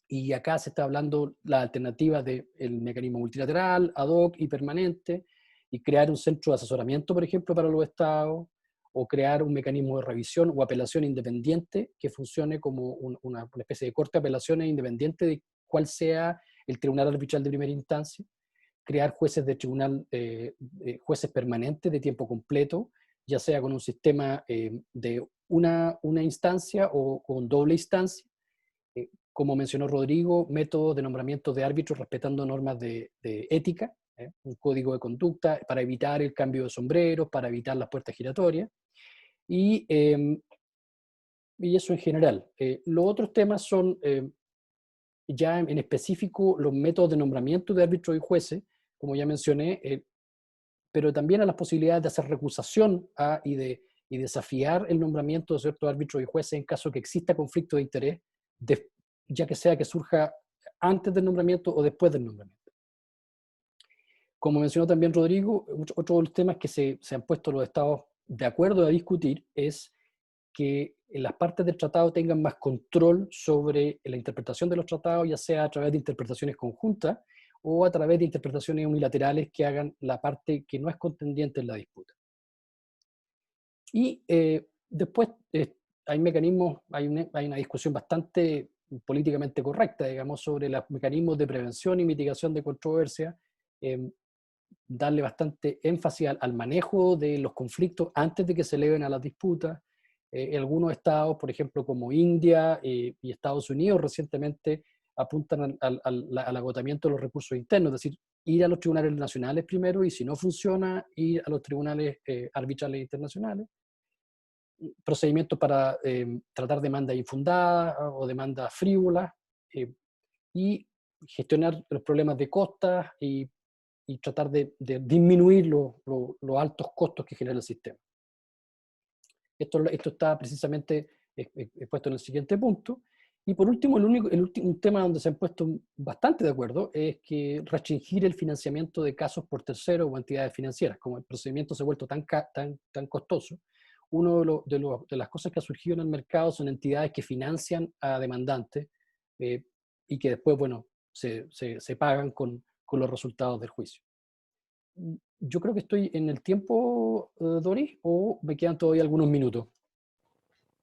S4: y acá se está hablando la alternativa del mecanismo multilateral, ad hoc y permanente, y crear un centro de asesoramiento, por ejemplo, para los estados, o crear un mecanismo de revisión o apelación independiente que funcione como una especie de corte de apelaciones independiente de cuál sea el tribunal arbitral de primera instancia, crear jueces de tribunal, jueces permanentes de tiempo completo, ya sea con un sistema de una instancia o con doble instancia, como mencionó Rodrigo, métodos de nombramiento de árbitros respetando normas de ética, un código de conducta para evitar el cambio de sombreros, para evitar las puertas giratorias, y eso en general. Los otros temas son ya en específico los métodos de nombramiento de árbitros y jueces, como ya mencioné, pero también a las posibilidades de hacer recusación y desafiar el nombramiento de ciertos árbitros y jueces en caso que exista conflicto de interés, ya que sea que surja antes del nombramiento o después del nombramiento. Como mencionó también Rodrigo, otro de los temas que se han puesto los estados de acuerdo a discutir es que las partes del tratado tengan más control sobre la interpretación de los tratados, ya sea a través de interpretaciones conjuntas o a través de interpretaciones unilaterales que hagan la parte que no es contendiente en la disputa. Y después hay mecanismos, hay una discusión bastante políticamente correcta, digamos, sobre los mecanismos de prevención y mitigación de controversia, darle bastante énfasis al manejo de los conflictos antes de que se eleven a las disputas. Algunos estados, por ejemplo, como India y Estados Unidos, recientemente apuntan al agotamiento de los recursos internos, es decir, ir a los tribunales nacionales primero y si no funciona, ir a los tribunales arbitrales internacionales. Procedimientos para tratar demandas infundadas o demandas frívolas y gestionar los problemas de costas y tratar de disminuir los altos costos que genera el sistema. Esto está precisamente expuesto en el siguiente punto. Y por último, un tema donde se han puesto bastante de acuerdo es que restringir el financiamiento de casos por terceros o entidades financieras. Como el procedimiento se ha vuelto tan costoso, una de las cosas que ha surgido en el mercado son entidades que financian a demandantes y que después, bueno, se pagan con los resultados del juicio. Yo creo que estoy en el tiempo, Doris, o me quedan todavía algunos minutos.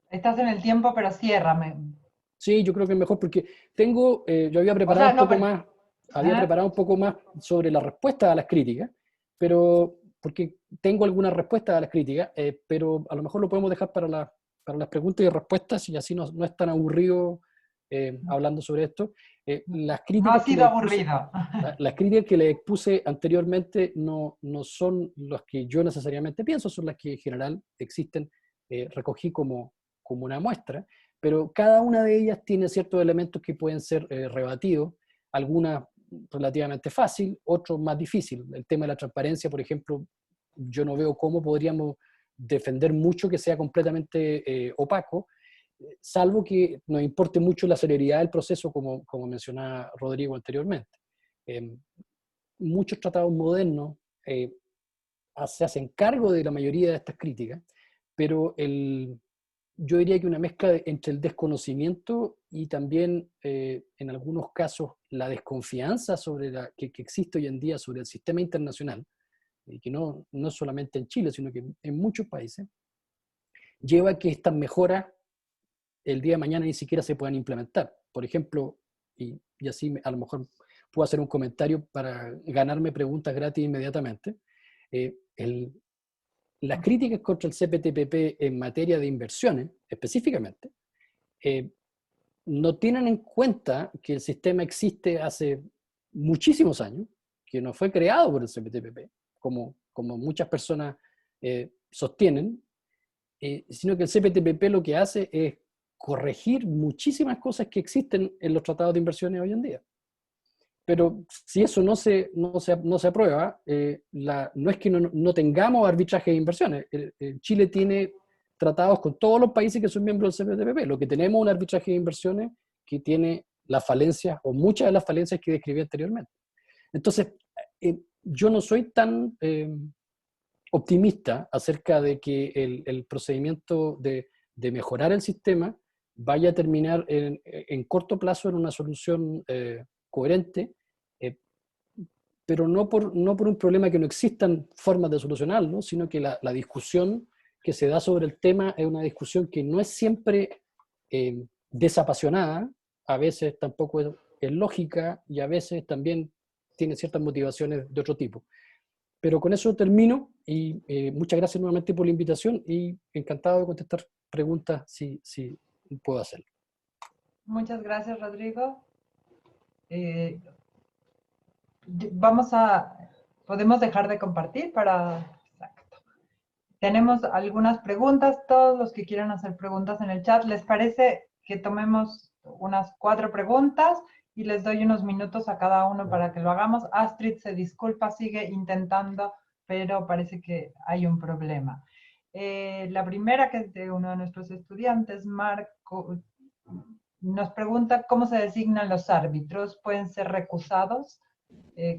S6: Estás en el tiempo, pero ciérrame.
S4: Sí, yo creo que es mejor porque yo había preparado preparado un poco más sobre la respuesta a las críticas, pero porque tengo algunas respuestas a las críticas, pero a lo mejor lo podemos dejar para las preguntas y respuestas y así no es tan aburrido hablando sobre esto. Las críticas
S6: no ha sido aburrido.
S4: Las críticas que le expuse anteriormente no son las que yo necesariamente pienso, son las que en general existen, recogí como una muestra, pero cada una de ellas tiene ciertos elementos que pueden ser rebatidos, algunas relativamente fácil, otros más difícil. El tema de la transparencia, por ejemplo, yo no veo cómo podríamos defender mucho que sea completamente opaco, salvo que nos importe mucho la celeridad del proceso, como mencionaba Rodrigo anteriormente. Muchos tratados modernos se hacen cargo de la mayoría de estas críticas, pero yo diría que una mezcla entre el desconocimiento y también, en algunos casos, la desconfianza que existe hoy en día sobre el sistema internacional, que no solamente en Chile, sino que en muchos países, lleva a que estas mejoras el día de mañana ni siquiera se puedan implementar. Por ejemplo, y así a lo mejor puedo hacer un comentario para ganarme preguntas gratis inmediatamente, las críticas contra el CPTPP en materia de inversiones, específicamente, no tienen en cuenta que el sistema existe hace muchísimos años, que no fue creado por el CPTPP, como muchas personas sostienen, sino que el CPTPP lo que hace es corregir muchísimas cosas que existen en los tratados de inversiones hoy en día. Pero si eso no se aprueba, no es que no tengamos arbitraje de inversiones. Chile tiene tratados con todos los países que son miembros del CPTPP. Lo que tenemos es un arbitraje de inversiones que tiene las falencias, o muchas de las falencias que describí anteriormente. Entonces, yo no soy tan optimista acerca de que el procedimiento de mejorar el sistema vaya a terminar en corto plazo en una solución coherente, pero no por un problema que no existan formas de solucionarlo, sino que la discusión que se da sobre el tema es una discusión que no es siempre desapasionada, a veces tampoco es lógica y a veces también tiene ciertas motivaciones de otro tipo. Pero con eso termino y muchas gracias nuevamente por la invitación y encantado de contestar preguntas si puedo hacerlo.
S6: Muchas gracias, Rodrigo. Podemos dejar de compartir para... Exacto. Tenemos algunas preguntas, todos los que quieran hacer preguntas en el chat, ¿les parece que tomemos unas 4 preguntas y les doy unos minutos a cada uno para que lo hagamos? Astrid se disculpa, sigue intentando, pero parece que hay un problema. La primera, que es de uno de nuestros estudiantes, Marco, nos pregunta cómo se designan los árbitros. ¿Pueden ser recusados?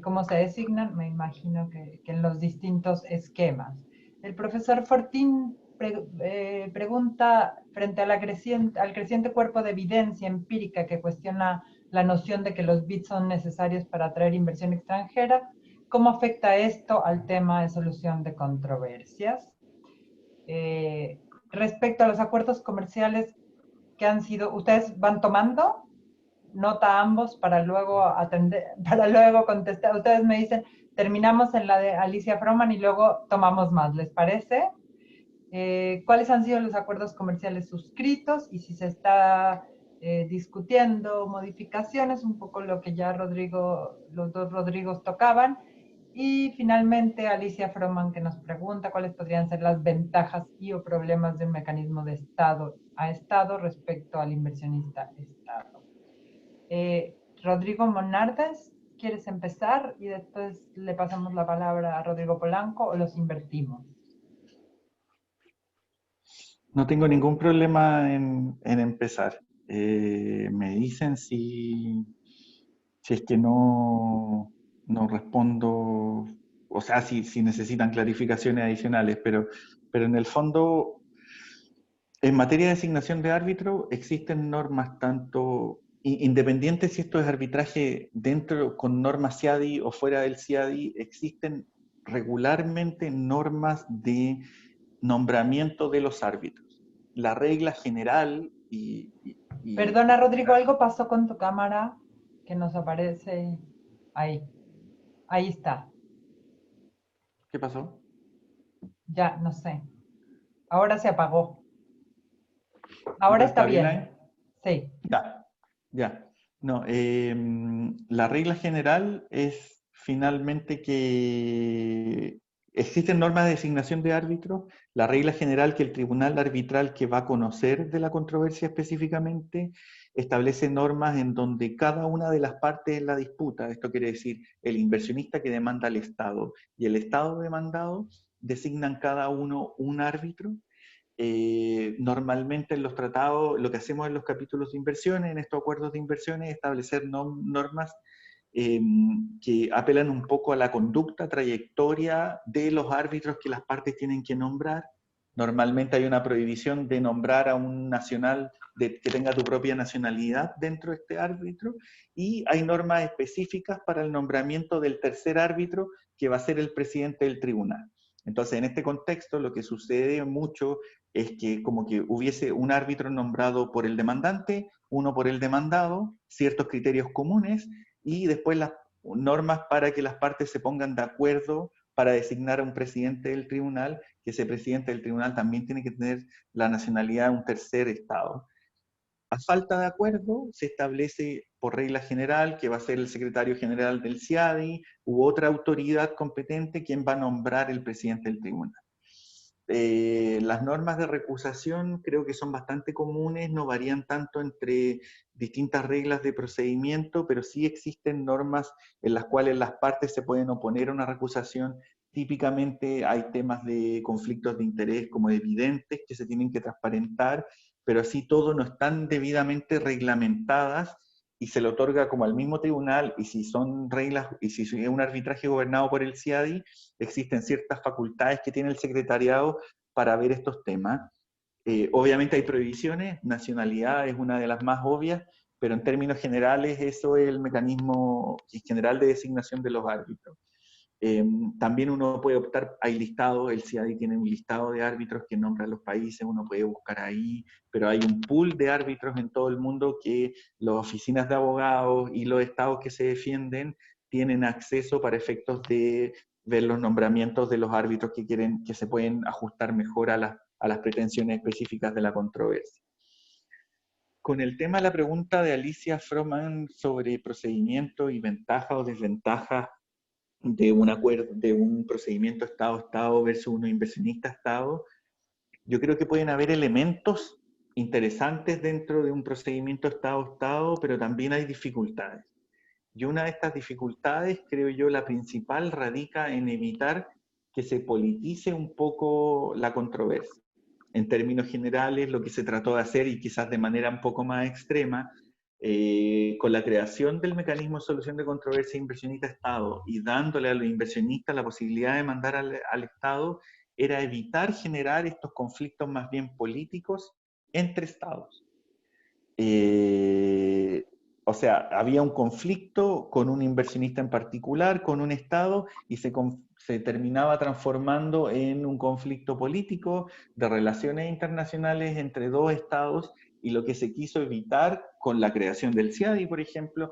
S6: ¿Cómo se designan? Me imagino que en los distintos esquemas. El profesor Fortín pregunta, frente al creciente cuerpo de evidencia empírica que cuestiona la noción de que los BID son necesarios para atraer inversión extranjera, ¿cómo afecta esto al tema de solución de controversias? Respecto a los acuerdos comerciales que han sido, ¿ustedes van tomando nota a ambos para luego contestar? Ustedes me dicen, terminamos en la de Alicia Froman y luego tomamos más, ¿les parece? ¿Cuáles han sido los acuerdos comerciales suscritos? Y si se está discutiendo modificaciones, un poco lo que ya los dos Rodrigos tocaban. Y finalmente Alicia Froman, que nos pregunta cuáles podrían ser las ventajas y o problemas de un mecanismo de Estado a Estado respecto al inversionista Estado. Rodrigo Monardes, ¿quieres empezar? Y después le pasamos la palabra a Rodrigo Polanco, ¿o los invertimos?
S3: No tengo ningún problema en empezar. Me dicen si es que no respondo, o sea, si necesitan clarificaciones adicionales, pero en el fondo, en materia de designación de árbitro, existen normas tanto, independientes si esto es arbitraje dentro con normas CIADI o fuera del CIADI, existen regularmente normas de nombramiento de los árbitros. La regla general
S6: Perdona, Rodrigo, algo pasó con tu cámara que nos aparece ahí. Ahí está.
S3: ¿Qué pasó?
S6: Ya, no sé. Ahora se apagó. Ahora está bien.
S3: Ahí?
S6: Sí.
S3: Ya. No, la regla general es finalmente que existen normas de designación de árbitros. La regla general que el tribunal arbitral que va a conocer de la controversia específicamente establece normas en donde cada una de las partes en la disputa, esto quiere decir el inversionista que demanda al Estado y el Estado demandado, designan cada uno un árbitro. Normalmente en los tratados, lo que hacemos en los capítulos de inversiones, en estos acuerdos de inversiones, es establecer normas que apelan un poco a la conducta, trayectoria de los árbitros que las partes tienen que nombrar. Normalmente hay una prohibición de nombrar a un nacional que tenga tu propia nacionalidad dentro de este árbitro, y hay normas específicas para el nombramiento del tercer árbitro, que va a ser el presidente del tribunal. Entonces, en este contexto, lo que sucede mucho es que como que hubiese un árbitro nombrado por el demandante, uno por el demandado, ciertos criterios comunes, y después las normas para que las partes se pongan de acuerdo para designar a un presidente del tribunal, que ese presidente del tribunal también tiene que tener la nacionalidad de un tercer estado. A falta de acuerdo, se establece por regla general que va a ser el secretario general del CIADI u otra autoridad competente quien va a nombrar el presidente del tribunal. Las normas de recusación creo que son bastante comunes, no varían tanto entre distintas reglas de procedimiento, pero sí existen normas en las cuales las partes se pueden oponer a una recusación. Típicamente hay temas de conflictos de interés como evidentes que se tienen que transparentar, pero así todo no están debidamente reglamentadas y se le otorga como al mismo tribunal, y si son reglas, y si es un arbitraje gobernado por el CIADI, existen ciertas facultades que tiene el secretariado para ver estos temas. Obviamente hay prohibiciones, nacionalidad es una de las más obvias, pero en términos generales eso es el mecanismo general de designación de los árbitros. También uno puede optar, hay listados, el CIADI tiene un listado de árbitros que nombra los países, uno puede buscar ahí, pero hay un pool de árbitros en todo el mundo que las oficinas de abogados y los estados que se defienden tienen acceso para efectos de ver los nombramientos de los árbitros que quieren, que se pueden ajustar mejor a las pretensiones específicas de la controversia. Con el tema de la pregunta de Alicia Froman sobre procedimiento y ventajas o desventajas de un acuerdo, de un procedimiento Estado-Estado versus uno inversionista-Estado, yo creo que pueden haber elementos interesantes dentro de un procedimiento Estado-Estado, pero también hay dificultades. Y una de estas dificultades, creo yo, la principal radica en evitar que se politice un poco la controversia. En términos generales, lo que se trató de hacer, y quizás de manera un poco más extrema, con la creación del mecanismo de solución de controversia inversionista-Estado y dándole a los inversionistas la posibilidad de mandar al Estado, era evitar generar estos conflictos más bien políticos entre Estados. O sea, había un conflicto con un inversionista en particular, con un Estado, y se terminaba transformando en un conflicto político de relaciones internacionales entre dos Estados, y lo que se quiso evitar con la creación del CIADI, por ejemplo,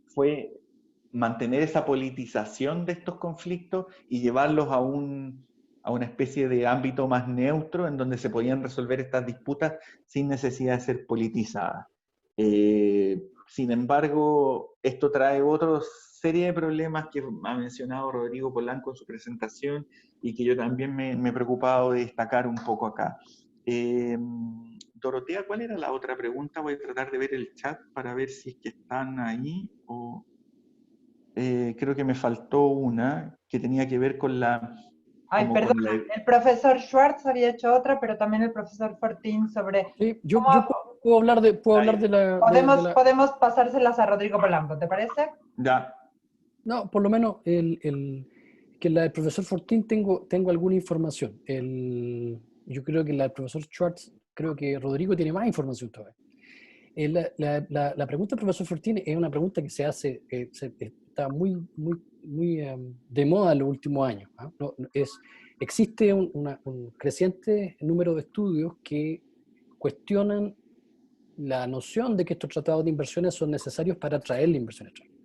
S3: fue mantener esa politización de estos conflictos y llevarlos a una especie de ámbito más neutro en donde se podían resolver estas disputas sin necesidad de ser politizadas. Sin embargo, esto trae otra serie de problemas que ha mencionado Rodrigo Polanco en su presentación y que yo también me he preocupado de destacar un poco acá. Dorotea, ¿cuál era la otra pregunta? Voy a tratar de ver el chat para ver si es que están ahí. Creo que me faltó una que tenía que ver con la...
S6: Ay, perdón, el profesor Schwartz había hecho otra, pero también el profesor Fortín sobre...
S4: Sí, yo puedo hablar de la...
S6: Podemos pasárselas a Rodrigo Polanco, ¿te parece?
S3: Ya.
S4: No, por lo menos que la del profesor Fortín tengo alguna información. Yo creo que la del profesor Schwartz, creo que Rodrigo tiene más información todavía. La pregunta del profesor Fortín es una pregunta que se hace, está muy de moda en los últimos años. Existe un creciente número de estudios que cuestionan la noción de que estos tratados de inversiones son necesarios para atraer la inversión extranjera.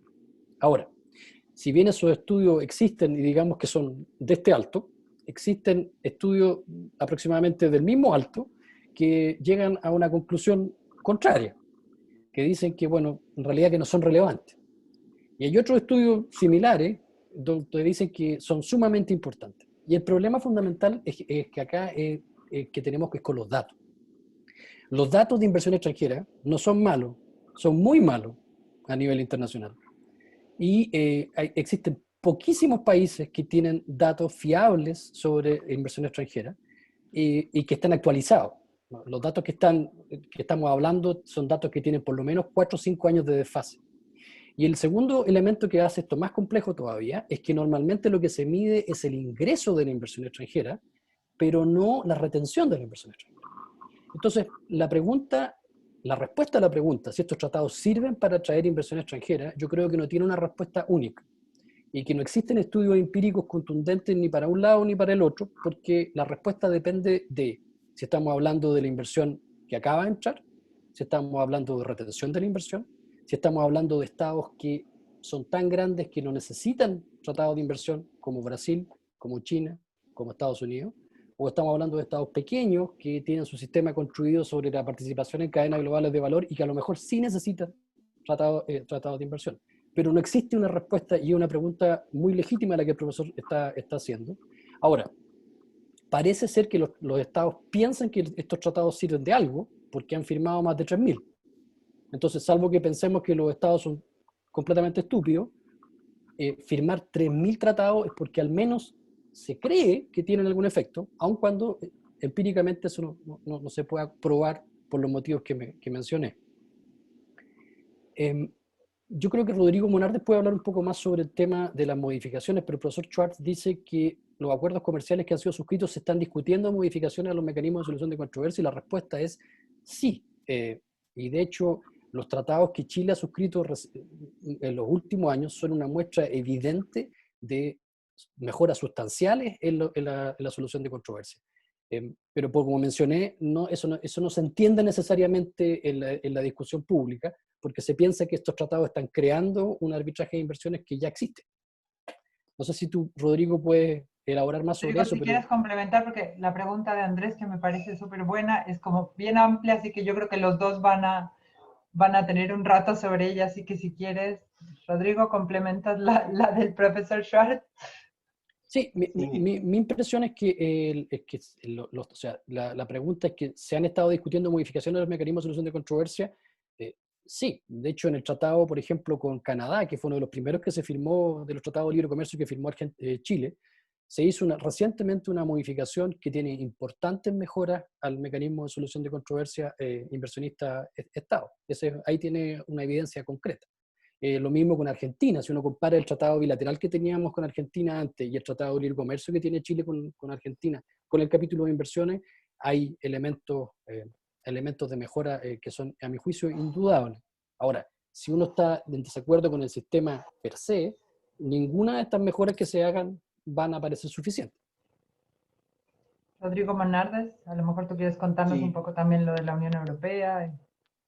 S4: Ahora, si bien esos estudios existen y digamos que son de este alto, existen estudios aproximadamente del mismo alto que llegan a una conclusión contraria, que dicen que, bueno, en realidad que no son relevantes. Y hay otros estudios similares donde dicen que son sumamente importantes. Y el problema fundamental es que acá que tenemos que es con los datos. Los datos de inversión extranjera no son malos, son muy malos a nivel internacional. Y existen poquísimos países que tienen datos fiables sobre inversión extranjera y que están actualizados. Los datos que estamos hablando son datos que tienen por lo menos 4 o 5 años de desfase. Y el segundo elemento que hace esto más complejo todavía es que normalmente lo que se mide es el ingreso de la inversión extranjera, pero no la retención de la inversión extranjera. Entonces, la respuesta a la pregunta, si estos tratados sirven para atraer inversión extranjera, yo creo que no tiene una respuesta única y que no existen estudios empíricos contundentes ni para un lado ni para el otro, porque la respuesta depende de si estamos hablando de la inversión que acaba de entrar, si estamos hablando de retención de la inversión, si estamos hablando de estados que son tan grandes que no necesitan tratados de inversión como Brasil, como China, como Estados Unidos, o estamos hablando de estados pequeños que tienen su sistema construido sobre la participación en cadenas globales de valor y que a lo mejor sí necesitan tratados de inversión. Pero no existe una respuesta y una pregunta muy legítima la que el profesor está haciendo. Ahora, parece ser que los estados piensan que estos tratados sirven de algo porque han firmado más de 3.000. Entonces, salvo que pensemos que los estados son completamente estúpidos, firmar 3.000 tratados es porque al menos se cree que tienen algún efecto, aun cuando empíricamente eso no se pueda probar por los motivos que mencioné. Yo creo que Rodrigo Monardes puede hablar un poco más sobre el tema de las modificaciones, pero el profesor Schwartz dice que los acuerdos comerciales que han sido suscritos se están discutiendo modificaciones a los mecanismos de solución de controversia, y la respuesta es sí. Y de hecho, los tratados que Chile ha suscrito en los últimos años son una muestra evidente de mejoras sustanciales en la solución de controversia. Pero como mencioné, eso no se entiende necesariamente en la discusión pública, porque se piensa que estos tratados están creando un arbitraje de inversiones que ya existe. No sé si tú, Rodrigo, puedes elaborar más sobre eso.
S6: Si quieres complementar, porque la pregunta de Andrés, que me parece súper buena, es como bien amplia, así que yo creo que los dos van a tener un rato sobre ella, así que si quieres, Rodrigo, complementas la del profesor Schwartz.
S4: Sí, mi impresión es que, o sea, la pregunta es que se han estado discutiendo modificaciones de los mecanismos de solución de controversia. Sí, de hecho en el tratado, por ejemplo, con Canadá, que fue uno de los primeros que se firmó de los tratados de libre comercio que firmó Chile, se hizo recientemente una modificación que tiene importantes mejoras al mecanismo de solución de controversia inversionista-Estado. Ahí tiene una evidencia concreta. Lo mismo con Argentina. Si uno compara el tratado bilateral que teníamos con Argentina antes y el tratado de libre comercio que tiene Chile con Argentina, con el capítulo de inversiones, hay elementos de mejora que son, a mi juicio, indudables. Ahora, si uno está en desacuerdo con el sistema per se, ninguna de estas mejoras que se hagan van a parecer suficientes.
S6: Rodrigo Monardes, a lo mejor tú quieres contarnos un poco también lo de la Unión Europea.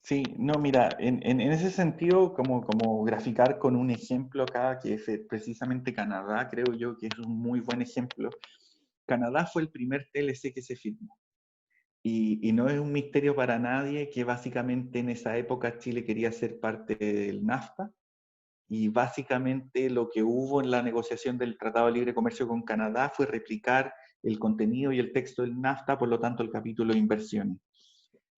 S3: Sí, no, mira, en ese sentido, como graficar con un ejemplo acá, que es precisamente Canadá, creo yo que es un muy buen ejemplo. Canadá fue el primer TLC que se firmó. Y no es un misterio para nadie que básicamente en esa época Chile quería ser parte del NAFTA, y básicamente lo que hubo en la negociación del Tratado de Libre Comercio con Canadá fue replicar el contenido y el texto del NAFTA, por lo tanto el capítulo de inversiones.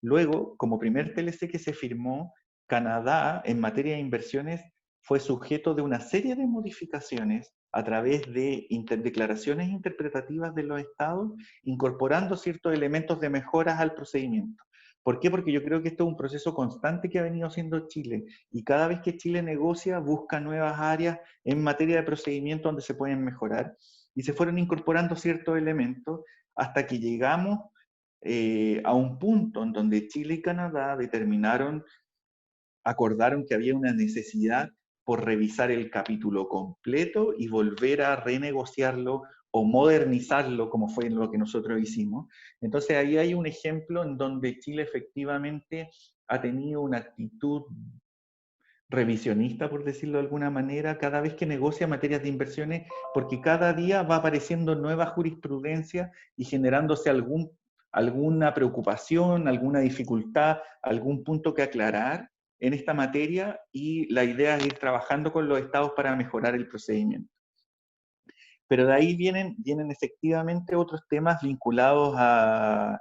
S3: Luego, como primer TLC que se firmó, Canadá en materia de inversiones fue sujeto de una serie de modificaciones a través de declaraciones interpretativas de los estados, incorporando ciertos elementos de mejoras al procedimiento. ¿Por qué? Porque yo creo que esto es un proceso constante que ha venido haciendo Chile, y cada vez que Chile negocia, busca nuevas áreas en materia de procedimiento donde se pueden mejorar, y se fueron incorporando ciertos elementos hasta que llegamos a un punto en donde Chile y Canadá acordaron que había una necesidad por revisar el capítulo completo y volver a renegociarlo o modernizarlo, como fue lo que nosotros hicimos. Entonces ahí hay un ejemplo en donde Chile efectivamente ha tenido una actitud revisionista, por decirlo de alguna manera, cada vez que negocia materias de inversiones, porque cada día va apareciendo nueva jurisprudencia y generándose alguna preocupación, alguna dificultad, algún punto que aclarar en esta materia, y la idea es ir trabajando con los estados para mejorar el procedimiento. Pero de ahí vienen efectivamente otros temas vinculados a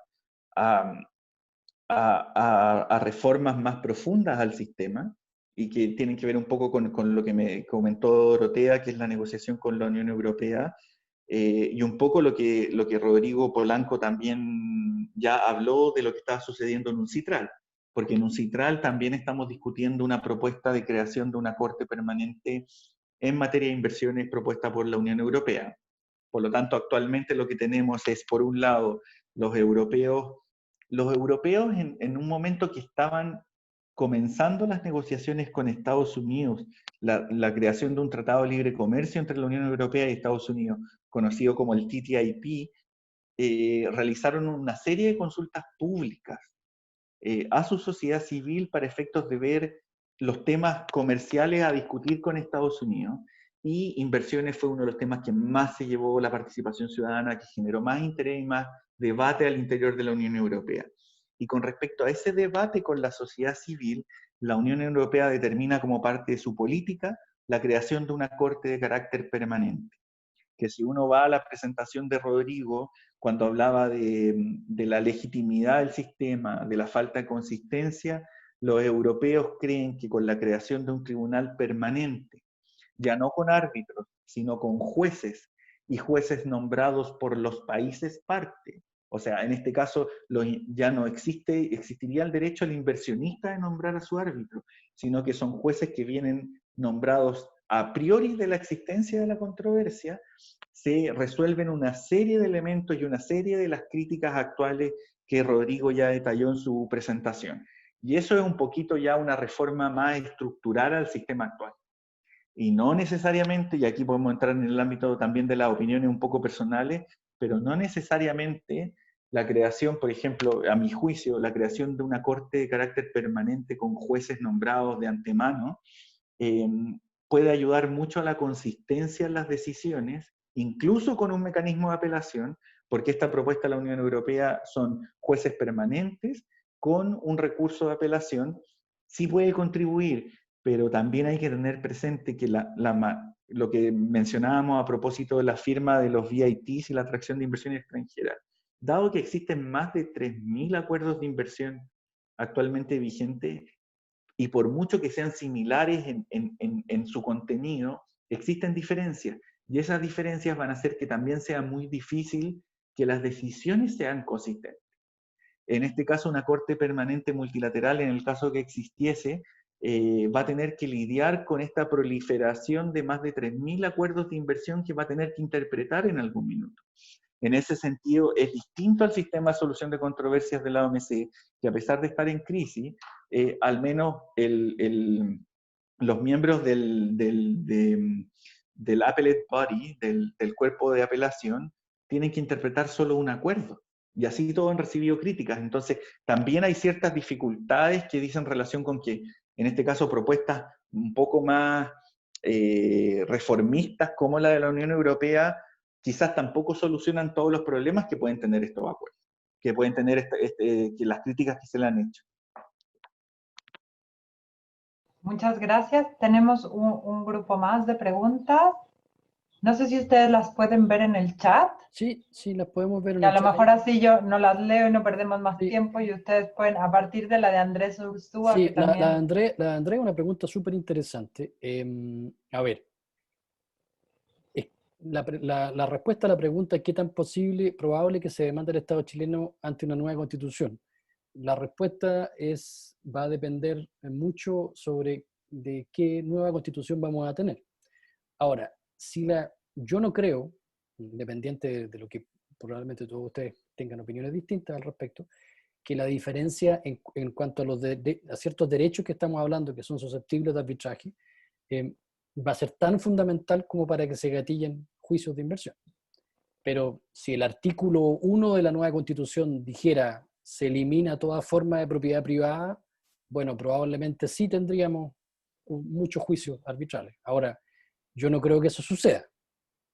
S3: reformas más profundas al sistema, y que tienen que ver un poco con lo que me comentó Dorotea, que es la negociación con la Unión Europea, y un poco lo que Rodrigo Polanco también ya habló de lo que está sucediendo en UNCITRAL, porque en UNCITRAL también estamos discutiendo una propuesta de creación de una corte permanente en materia de inversiones propuesta por la Unión Europea. Por lo tanto, actualmente lo que tenemos es, por un lado, los europeos en un momento que estaban comenzando las negociaciones con Estados Unidos, la creación de un tratado de libre comercio entre la Unión Europea y Estados Unidos, conocido como el TTIP, realizaron una serie de consultas públicas a su sociedad civil para efectos de ver los temas comerciales a discutir con Estados Unidos. y inversiones fue uno de los temas que más se llevó la participación ciudadana, que generó más interés y más debate al interior de la Unión Europea. Y con respecto a ese debate con la sociedad civil, la Unión Europea determina como parte de su política la creación de una corte de carácter permanente. Que si uno va a la presentación de Rodrigo, cuando hablaba de la legitimidad del sistema, de la falta de consistencia, los europeos creen que con la creación de un tribunal permanente, ya no con árbitros, sino con jueces, y jueces nombrados por los países parte. O sea, en este caso ya no existiría el derecho al inversionista de nombrar a su árbitro, sino que son jueces que vienen nombrados a priori de la existencia de la controversia, se resuelven una serie de elementos y una serie de las críticas actuales que Rodrigo ya detalló en su presentación. Y eso es un poquito ya una reforma más estructural al sistema actual. Y no necesariamente, y aquí podemos entrar en el ámbito también de las opiniones un poco personales, pero no necesariamente la creación, por ejemplo, a mi juicio, la creación de una corte de carácter permanente con jueces nombrados de antemano, puede ayudar mucho a la consistencia en las decisiones, incluso con un mecanismo de apelación, porque esta propuesta de la Unión Europea son jueces permanentes con un recurso de apelación. Sí puede contribuir, pero también hay que tener presente que lo que mencionábamos a propósito de la firma de los VITs y la atracción de inversión extranjera, dado que existen más de 3.000 acuerdos de inversión actualmente vigentes, y por mucho que sean similares en su contenido, existen diferencias, y esas diferencias van a hacer que también sea muy difícil que las decisiones sean consistentes. En este caso, una corte permanente multilateral, en el caso que existiese, va a tener que lidiar con esta proliferación de más de 3.000 acuerdos de inversión que va a tener que interpretar en algún minuto. En ese sentido, es distinto al sistema de solución de controversias de la OMC, que a pesar de estar en crisis, al menos los miembros del appellate body, del cuerpo de apelación, tienen que interpretar solo un acuerdo. Y así todos han recibido críticas. Entonces, también hay ciertas dificultades que dicen relación con que, en este caso, propuestas un poco más reformistas como la de la Unión Europea, quizás tampoco solucionan todos los problemas que pueden tener estos acuerdos, que pueden tener que las críticas que se le han hecho.
S6: Muchas gracias. Tenemos un grupo más de preguntas. No sé si ustedes las pueden ver en el chat.
S4: Sí, sí, las podemos ver en
S6: Y a
S4: el
S6: lo
S4: chat.
S6: mejor así yo no las leo y no perdemos más
S4: Sí.
S6: tiempo, y ustedes pueden, a partir de la de Andrés Ursúa,
S4: Sí,
S6: que también...
S4: la de Andrés, una pregunta súper interesante. A ver, la respuesta a la pregunta es qué tan probable que se demande el Estado chileno ante una nueva constitución. La respuesta va a depender mucho sobre de qué nueva constitución vamos a tener. Ahora, yo no creo, independiente de lo que probablemente todos ustedes tengan opiniones distintas al respecto, que la diferencia en cuanto a ciertos derechos que estamos hablando, que son susceptibles de arbitraje, va a ser tan fundamental como para que se gatillen juicios de inversión. Pero si el artículo 1 de la nueva Constitución dijera se elimina toda forma de propiedad privada, bueno, probablemente sí tendríamos muchos juicios arbitrales. Ahora, yo no creo que eso suceda,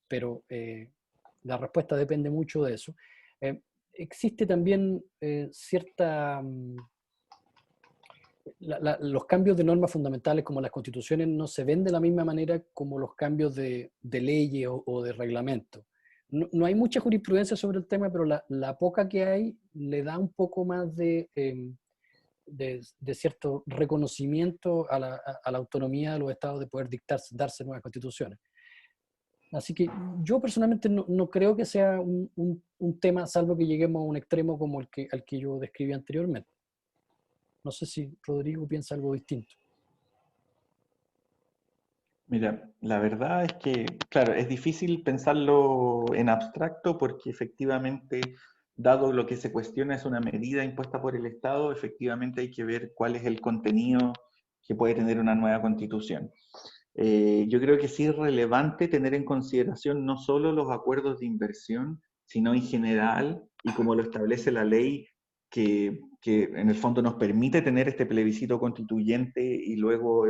S4: pero la respuesta depende mucho de eso. Existe también los cambios de normas fundamentales como las constituciones no se ven de la misma manera como los cambios de leyes o de reglamento. No hay mucha jurisprudencia sobre el tema, pero la poca que hay le da un poco más de cierto reconocimiento a la autonomía de los estados de poder darse nuevas constituciones. Así que yo personalmente no creo que sea un tema, salvo que lleguemos a un extremo como al que yo describí anteriormente. No sé si Rodrigo piensa algo distinto.
S3: Mira, la verdad es que, claro, es difícil pensarlo en abstracto porque efectivamente, dado lo que se cuestiona es una medida impuesta por el Estado, efectivamente hay que ver cuál es el contenido que puede tener una nueva constitución. Yo creo que sí es relevante tener en consideración no solo los acuerdos de inversión, sino en general, y como lo establece la ley, que en el fondo nos permite tener este plebiscito constituyente y luego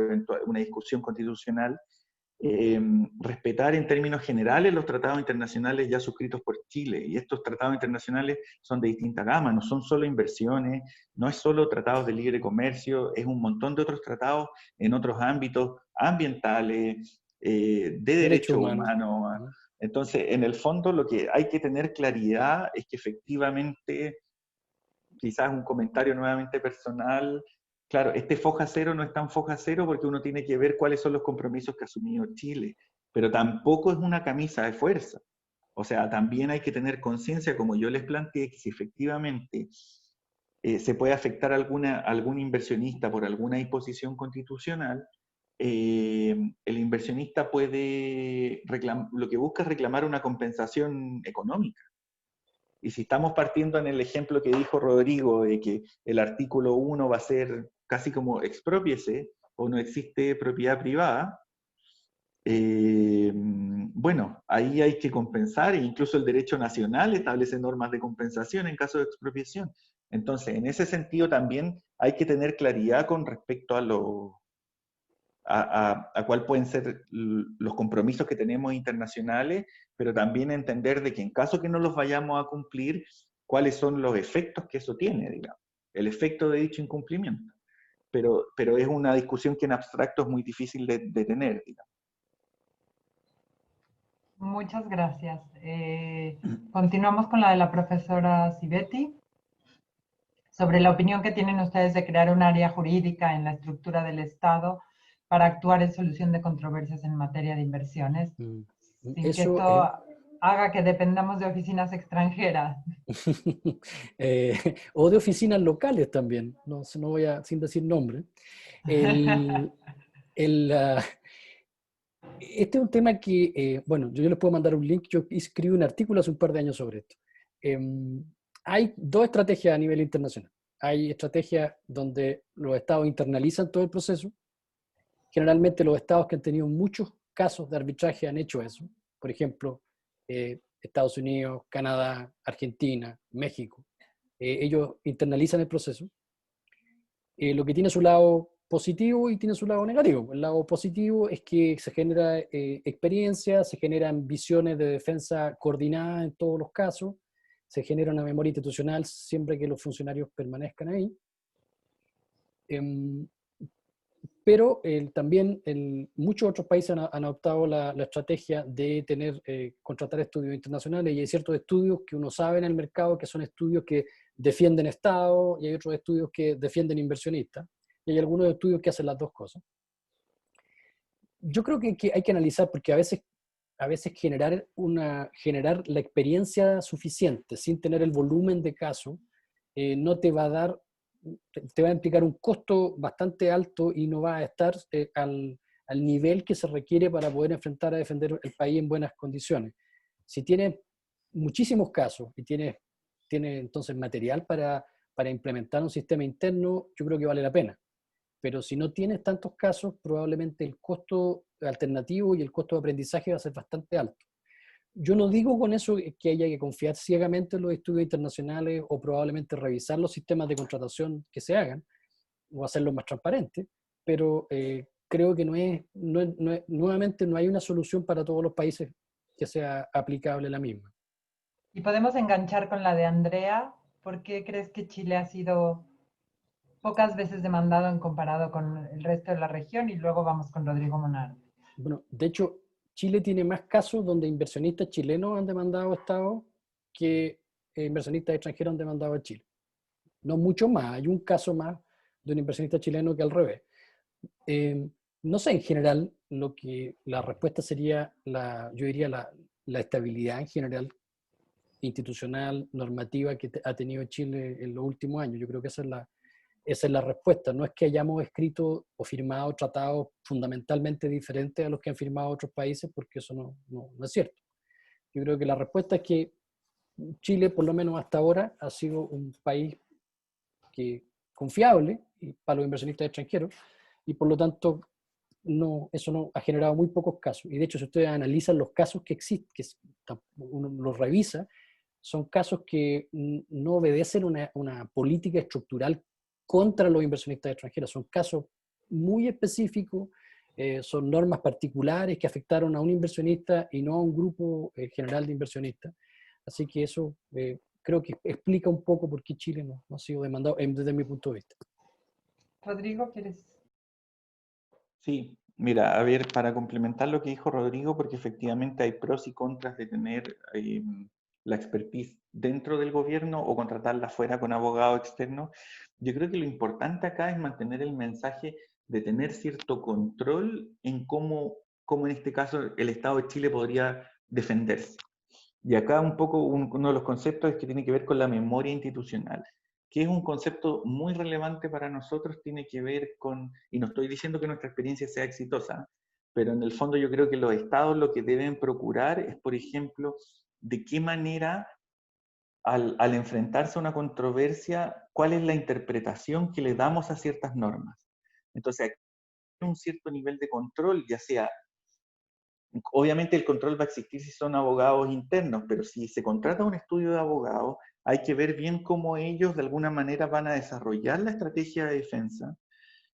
S3: una discusión constitucional, respetar en términos generales los tratados internacionales ya suscritos por Chile. Y estos tratados internacionales son de distinta gama, no son solo inversiones, no es solo tratados de libre comercio, es un montón de otros tratados en otros ámbitos ambientales, de derechos humanos. Entonces, en el fondo, lo que hay que tener claridad es que efectivamente, quizás un comentario nuevamente personal, claro, este foja cero no es tan foja cero porque uno tiene que ver cuáles son los compromisos que ha asumido Chile, pero tampoco es una camisa de fuerza. O sea, también hay que tener conciencia, como yo les planteé, que si efectivamente se puede afectar a algún inversionista por alguna disposición constitucional, el inversionista puede lo que busca es reclamar una compensación económica. Y si estamos partiendo en el ejemplo que dijo Rodrigo, de que el artículo 1 va a ser casi como exprópiese, o no existe propiedad privada, bueno, ahí hay que compensar, e incluso el derecho nacional establece normas de compensación en caso de expropiación. Entonces, en ese sentido también hay que tener claridad con respecto a cuál pueden ser los compromisos que tenemos internacionales, pero también entender de que en caso que no los vayamos a cumplir, cuáles son los efectos que eso tiene, digamos, el efecto de dicho incumplimiento. Pero es una discusión que en abstracto es muy difícil de tener, digamos.
S6: Muchas gracias. Continuamos con la de la profesora Civetti, sobre la opinión que tienen ustedes de crear un área jurídica en la estructura del Estado para actuar en solución de controversias en materia de inversiones, sin que esto haga que dependamos de oficinas extranjeras.
S4: O de oficinas locales también, no voy a, sin decir nombre. Este es un tema que, bueno, yo les puedo mandar un link, yo escribí un artículo hace un par de años sobre esto. Hay dos estrategias a nivel internacional. Hay estrategias donde los estados internalizan todo el proceso. Generalmente los estados que han tenido muchos casos de arbitraje han hecho eso. Por ejemplo, Estados Unidos, Canadá, Argentina, México. Ellos internalizan el proceso. Lo que tiene su lado positivo y tiene su lado negativo. El lado positivo es que se genera experiencia, se generan visiones de defensa coordinadas en todos los casos, se genera una memoria institucional siempre que los funcionarios permanezcan ahí. Pero también muchos otros países han adoptado la estrategia de contratar estudios internacionales, y hay ciertos estudios que uno sabe en el mercado que son estudios que defienden Estado, y hay otros estudios que defienden inversionistas, y hay algunos estudios que hacen las dos cosas. Yo creo que hay que analizar, porque a veces generar la experiencia suficiente sin tener el volumen de caso no te va a dar, te va a implicar un costo bastante alto y no va a estar al nivel que se requiere para poder enfrentar a defender el país en buenas condiciones. Si tienes muchísimos casos y tienes entonces material para implementar un sistema interno, yo creo que vale la pena. Pero si no tienes tantos casos, probablemente el costo alternativo y el costo de aprendizaje va a ser bastante alto. Yo no digo con eso que haya que confiar ciegamente en los estudios internacionales o probablemente revisar los sistemas de contratación que se hagan o hacerlos más transparentes, pero creo que nuevamente no hay una solución para todos los países que sea aplicable la misma.
S6: Y podemos enganchar con la de Andrea. ¿Por qué crees que Chile ha sido pocas veces demandado en comparado con el resto de la región? Y luego vamos con Rodrigo Monaro.
S4: Bueno, de hecho, Chile tiene más casos donde inversionistas chilenos han demandado a Estados que inversionistas extranjeros han demandado a Chile. No mucho más, hay un caso más de un inversionista chileno que al revés. No sé, en general, la respuesta sería, yo diría, la estabilidad en general institucional, normativa que ha tenido Chile en los últimos años. Yo creo que esa es la respuesta. No es que hayamos escrito o firmado tratados fundamentalmente diferentes a los que han firmado otros países, porque eso no es cierto. Yo creo que la respuesta es que Chile, por lo menos hasta ahora, ha sido un país confiable para los inversionistas extranjeros, y por lo tanto eso no ha generado muy pocos casos. Y de hecho, si ustedes analizan los casos que existen, que uno los revisa, son casos que no obedecen una política estructural contra los inversionistas extranjeros. Son casos muy específicos, son normas particulares que afectaron a un inversionista y no a un grupo general de inversionistas. Así que eso creo que explica un poco por qué Chile no ha sido demandado desde mi punto de vista.
S6: Rodrigo, ¿quieres?
S3: Sí, mira, a ver, para complementar lo que dijo Rodrigo, porque efectivamente hay pros y contras de tener la expertise dentro del gobierno o contratarla fuera con abogado externo, yo creo que lo importante acá es mantener el mensaje de tener cierto control en cómo en este caso el Estado de Chile podría defenderse. Y acá un poco uno de los conceptos es que tiene que ver con la memoria institucional, que es un concepto muy relevante para nosotros, tiene que ver con, y no estoy diciendo que nuestra experiencia sea exitosa, pero en el fondo yo creo que los estados lo que deben procurar es, por ejemplo, de qué manera al enfrentarse a una controversia, cuál es la interpretación que le damos a ciertas normas. Entonces, aquí hay un cierto nivel de control, ya sea obviamente el control va a existir si son abogados internos, pero si se contrata un estudio de abogados, hay que ver bien cómo ellos de alguna manera van a desarrollar la estrategia de defensa.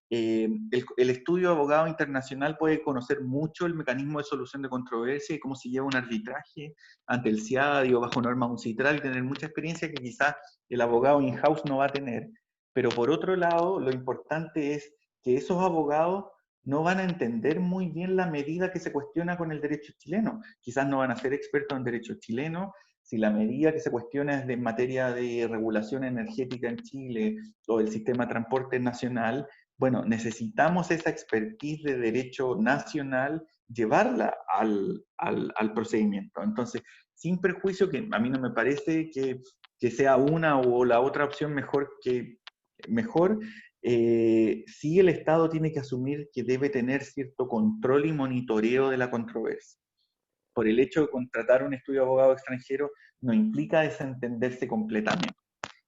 S3: El estudio de abogado internacional puede conocer mucho el mecanismo de solución de controversia y cómo se lleva un arbitraje ante el CIADI o bajo norma UNCITRAL y tener mucha experiencia que quizás el abogado in-house no va a tener. Pero por otro lado, lo importante es que esos abogados no van a entender muy bien la medida que se cuestiona con el derecho chileno. Quizás no van a ser expertos en derecho chileno. Si la medida que se cuestiona es de materia de regulación energética en Chile o el sistema de transporte nacional, bueno, necesitamos esa expertise de derecho nacional, llevarla al procedimiento. Entonces, sin perjuicio, que a mí no me parece que sea una o la otra opción mejor, sí el Estado tiene que asumir que debe tener cierto control y monitoreo de la controversia. Por el hecho de contratar un estudio de abogado extranjero no implica desentenderse completamente.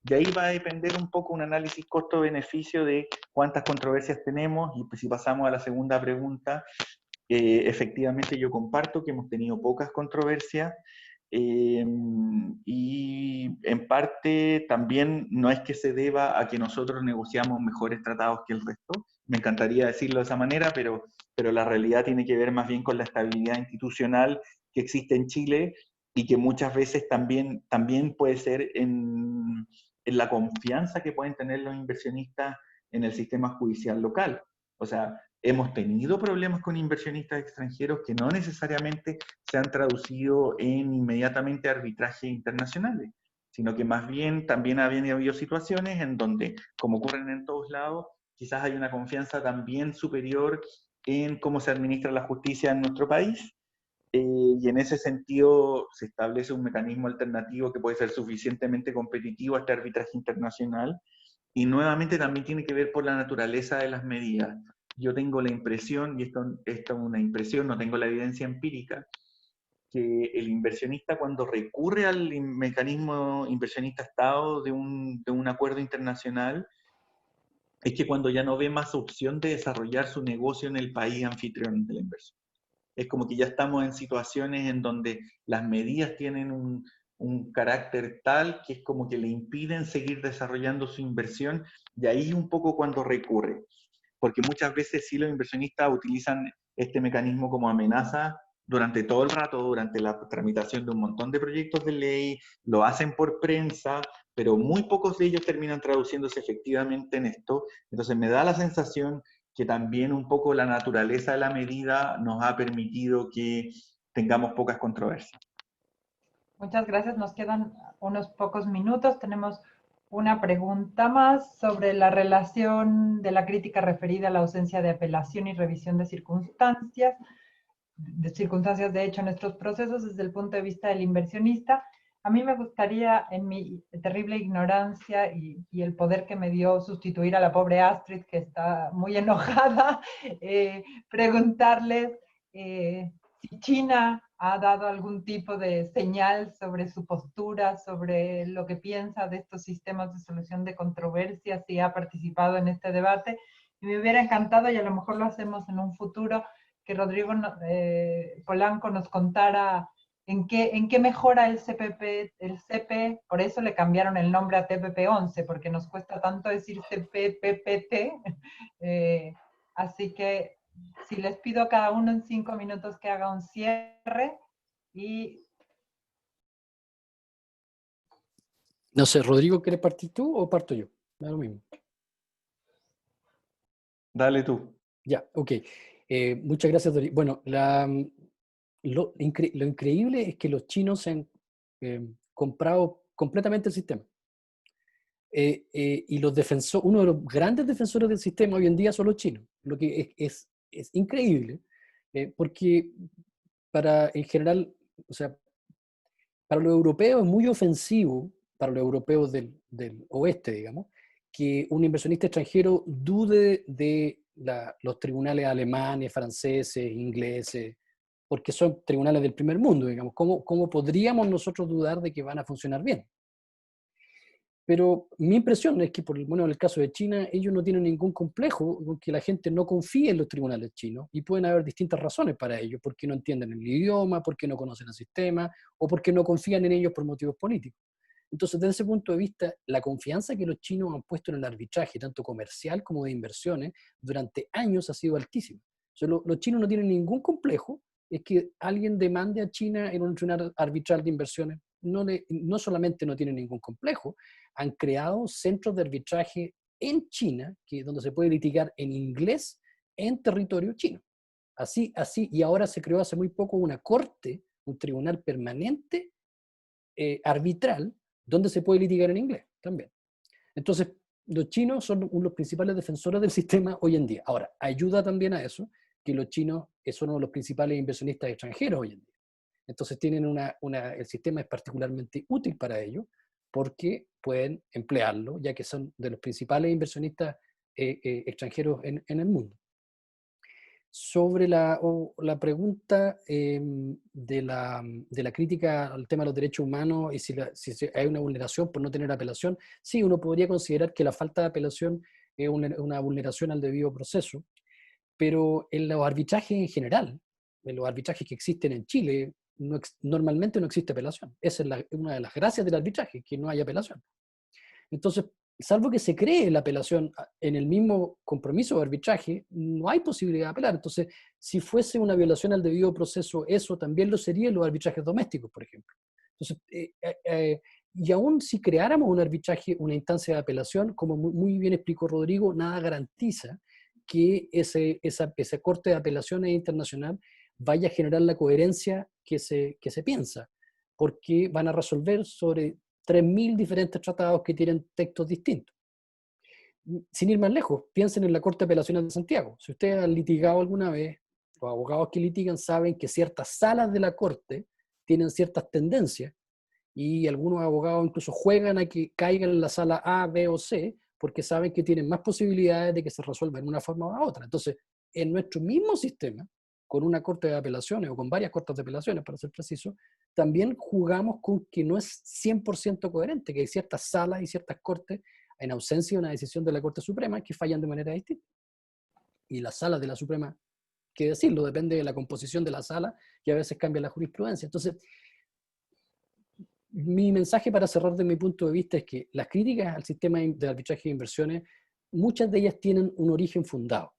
S3: De ahí va a depender un poco un análisis costo-beneficio de cuántas controversias tenemos, y pues si pasamos a la segunda pregunta, efectivamente yo comparto que hemos tenido pocas controversias, y en parte también no es que se deba a que nosotros negociamos mejores tratados que el resto, me encantaría decirlo de esa manera, pero la realidad tiene que ver más bien con la estabilidad institucional que existe en Chile y que muchas veces también puede ser en la confianza que pueden tener los inversionistas en el sistema judicial local. O sea, hemos tenido problemas con inversionistas extranjeros que no necesariamente se han traducido en inmediatamente arbitrajes internacionales, sino que más bien también habían habido situaciones en donde, como ocurren en todos lados, quizás hay una confianza también superior en cómo se administra la justicia en nuestro país, y en ese sentido se establece un mecanismo alternativo que puede ser suficientemente competitivo a este arbitraje internacional, y nuevamente también tiene que ver por la naturaleza de las medidas. Yo tengo la impresión, y esto es una impresión, no tengo la evidencia empírica, que el inversionista cuando recurre al mecanismo inversionista-Estado de un acuerdo internacional, es que cuando ya no ve más opción de desarrollar su negocio en el país anfitrión de la inversión. Es como que ya estamos en situaciones en donde las medidas tienen un carácter tal que es como que le impiden seguir desarrollando su inversión, y ahí es un poco cuando recurre. Porque muchas veces sí los inversionistas utilizan este mecanismo como amenaza durante todo el rato, durante la tramitación de un montón de proyectos de ley, lo hacen por prensa, pero muy pocos de ellos terminan traduciéndose efectivamente en esto. Entonces me da la sensación que también un poco la naturaleza de la medida nos ha permitido que tengamos pocas controversias.
S6: Muchas gracias. Nos quedan unos pocos minutos. Tenemos una pregunta más sobre la relación de la crítica referida a la ausencia de apelación y revisión de circunstancias de hecho en estos procesos desde el punto de vista del inversionista. A mí me gustaría, en mi terrible ignorancia y el poder que me dio sustituir a la pobre Astrid, que está muy enojada, preguntarles si China ha dado algún tipo de señal sobre su postura, sobre lo que piensa de estos sistemas de solución de controversias, si ha participado en este debate. Y me hubiera encantado, y a lo mejor lo hacemos en un futuro, que Rodrigo Polanco nos contara en qué mejora el CP, por eso le cambiaron el nombre a TPP-11, porque nos cuesta tanto decir CPPPT. Así que Si les pido a cada uno en 5 minutos que haga un cierre y
S4: No sé, Rodrigo, ¿quieres partir tú o parto yo? Da lo mismo.
S7: Dale tú.
S4: Ya, ok. Muchas gracias, Dori. Bueno, lo increíble es que los chinos se han comprado completamente el sistema. Y uno de los grandes defensores del sistema hoy en día son los chinos, lo que es increíble, porque en general, o sea, para los europeos es muy ofensivo, para los europeos del oeste, digamos, que un inversionista extranjero dude de los tribunales alemanes, franceses, ingleses, porque son tribunales del primer mundo, digamos. ¿Cómo podríamos nosotros dudar de que van a funcionar bien? Pero mi impresión es que, en el caso de China, ellos no tienen ningún complejo con que la gente no confíe en los tribunales chinos, y pueden haber distintas razones para ello, porque no entienden el idioma, porque no conocen el sistema, o porque no confían en ellos por motivos políticos. Entonces, desde ese punto de vista, la confianza que los chinos han puesto en el arbitraje, tanto comercial como de inversiones, durante años ha sido altísima. O sea, los chinos no tienen ningún complejo, es que alguien demande a China en un tribunal arbitral de inversiones. No solamente no tienen ningún complejo, han creado centros de arbitraje en China, donde se puede litigar en inglés en territorio chino. Así, y ahora se creó hace muy poco una corte, un tribunal permanente arbitral, donde se puede litigar en inglés también. Entonces, los chinos son los principales defensores del sistema hoy en día. Ahora, ayuda también a eso que los chinos son uno de los principales inversionistas extranjeros hoy en día. Entonces tienen el sistema es particularmente útil para ellos porque pueden emplearlo, ya que son de los principales inversionistas extranjeros en el mundo. Sobre la pregunta de la crítica al tema de los derechos humanos y si hay una vulneración por no tener apelación, sí, uno podría considerar que la falta de apelación es una vulneración al debido proceso, pero en los arbitrajes en general, en los arbitrajes que existen en Chile, normalmente no existe apelación. Esa es una de las gracias del arbitraje, que no hay apelación. Entonces, salvo que se cree la apelación en el mismo compromiso de arbitraje, no hay posibilidad de apelar. Entonces, si fuese una violación al debido proceso, eso también lo sería en los arbitrajes domésticos, por ejemplo. Entonces, y aún si creáramos un arbitraje, una instancia de apelación, como muy bien explicó Rodrigo, nada garantiza que esa corte de apelaciones internacional vaya a generar la coherencia que se piensa, porque van a resolver sobre 3.000 diferentes tratados que tienen textos distintos. Sin ir más lejos, piensen en la Corte de Apelaciones de Santiago. Si ustedes han litigado alguna vez, los abogados que litigan saben que ciertas salas de la Corte tienen ciertas tendencias, y algunos abogados incluso juegan a que caigan en la sala A, B o C, porque saben que tienen más posibilidades de que se resuelva en una forma u otra. Entonces, en nuestro mismo sistema, con una corte de apelaciones o con varias cortes de apelaciones, para ser preciso, también jugamos con que no es 100% coherente, que hay ciertas salas y ciertas cortes, en ausencia de una decisión de la Corte Suprema, que fallan de manera distinta. Y las salas de la Suprema, qué decirlo, depende de la composición de la sala, y a veces cambia la jurisprudencia. Entonces, mi mensaje para cerrar de mi punto de vista es que las críticas al sistema de arbitraje de inversiones, muchas de ellas tienen un origen fundado,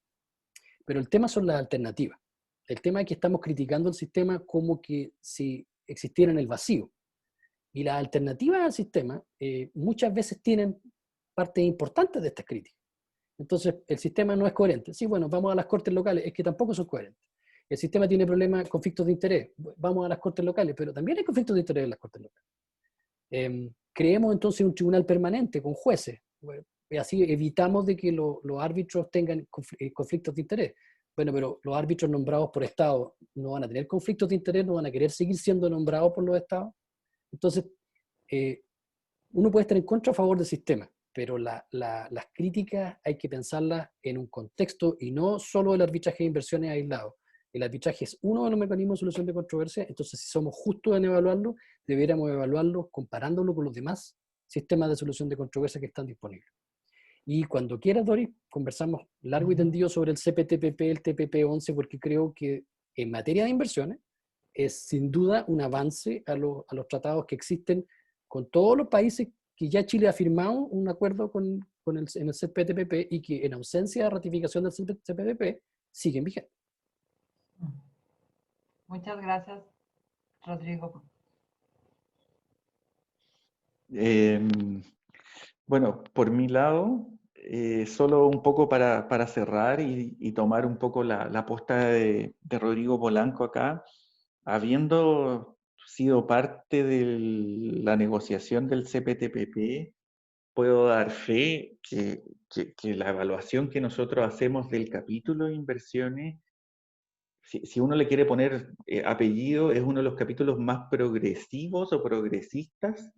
S4: pero el tema son las alternativas. El tema es que estamos criticando el sistema como que si existiera en el vacío. Y las alternativas al sistema muchas veces tienen partes importantes de estas críticas. Entonces, el sistema no es coherente. Sí, bueno, vamos a las cortes locales, es que tampoco son coherentes. El sistema tiene problemas, conflictos de interés. Vamos a las cortes locales, pero también hay conflictos de interés en las cortes locales. Creemos entonces un tribunal permanente con jueces. Y así evitamos de que los árbitros tengan conflictos de interés. Bueno, pero los árbitros nombrados por Estado no van a tener conflictos de interés, no van a querer seguir siendo nombrados por los Estados. Entonces, uno puede estar en contra o a favor del sistema, pero las críticas hay que pensarlas en un contexto y no solo el arbitraje de inversiones aislado. El arbitraje es uno de los mecanismos de solución de controversia, entonces si somos justos en evaluarlo, deberíamos evaluarlo comparándolo con los demás sistemas de solución de controversia que están disponibles. Y cuando quieras, Doris, conversamos largo y tendido sobre el CPTPP, el TPP-11, porque creo que en materia de inversiones es sin duda un avance a los tratados que existen con todos los países que ya Chile ha firmado un acuerdo en el CPTPP, y que en ausencia de ratificación del CPTPP siguen vigentes.
S6: Muchas gracias, Rodrigo.
S3: Bueno, por mi lado, solo un poco para cerrar y tomar un poco la posta de Rodrigo Polanco acá, habiendo sido parte de la negociación del CPTPP, puedo dar fe que la evaluación que nosotros hacemos del capítulo de inversiones, si uno le quiere poner apellido, es uno de los capítulos más progresivos o progresistas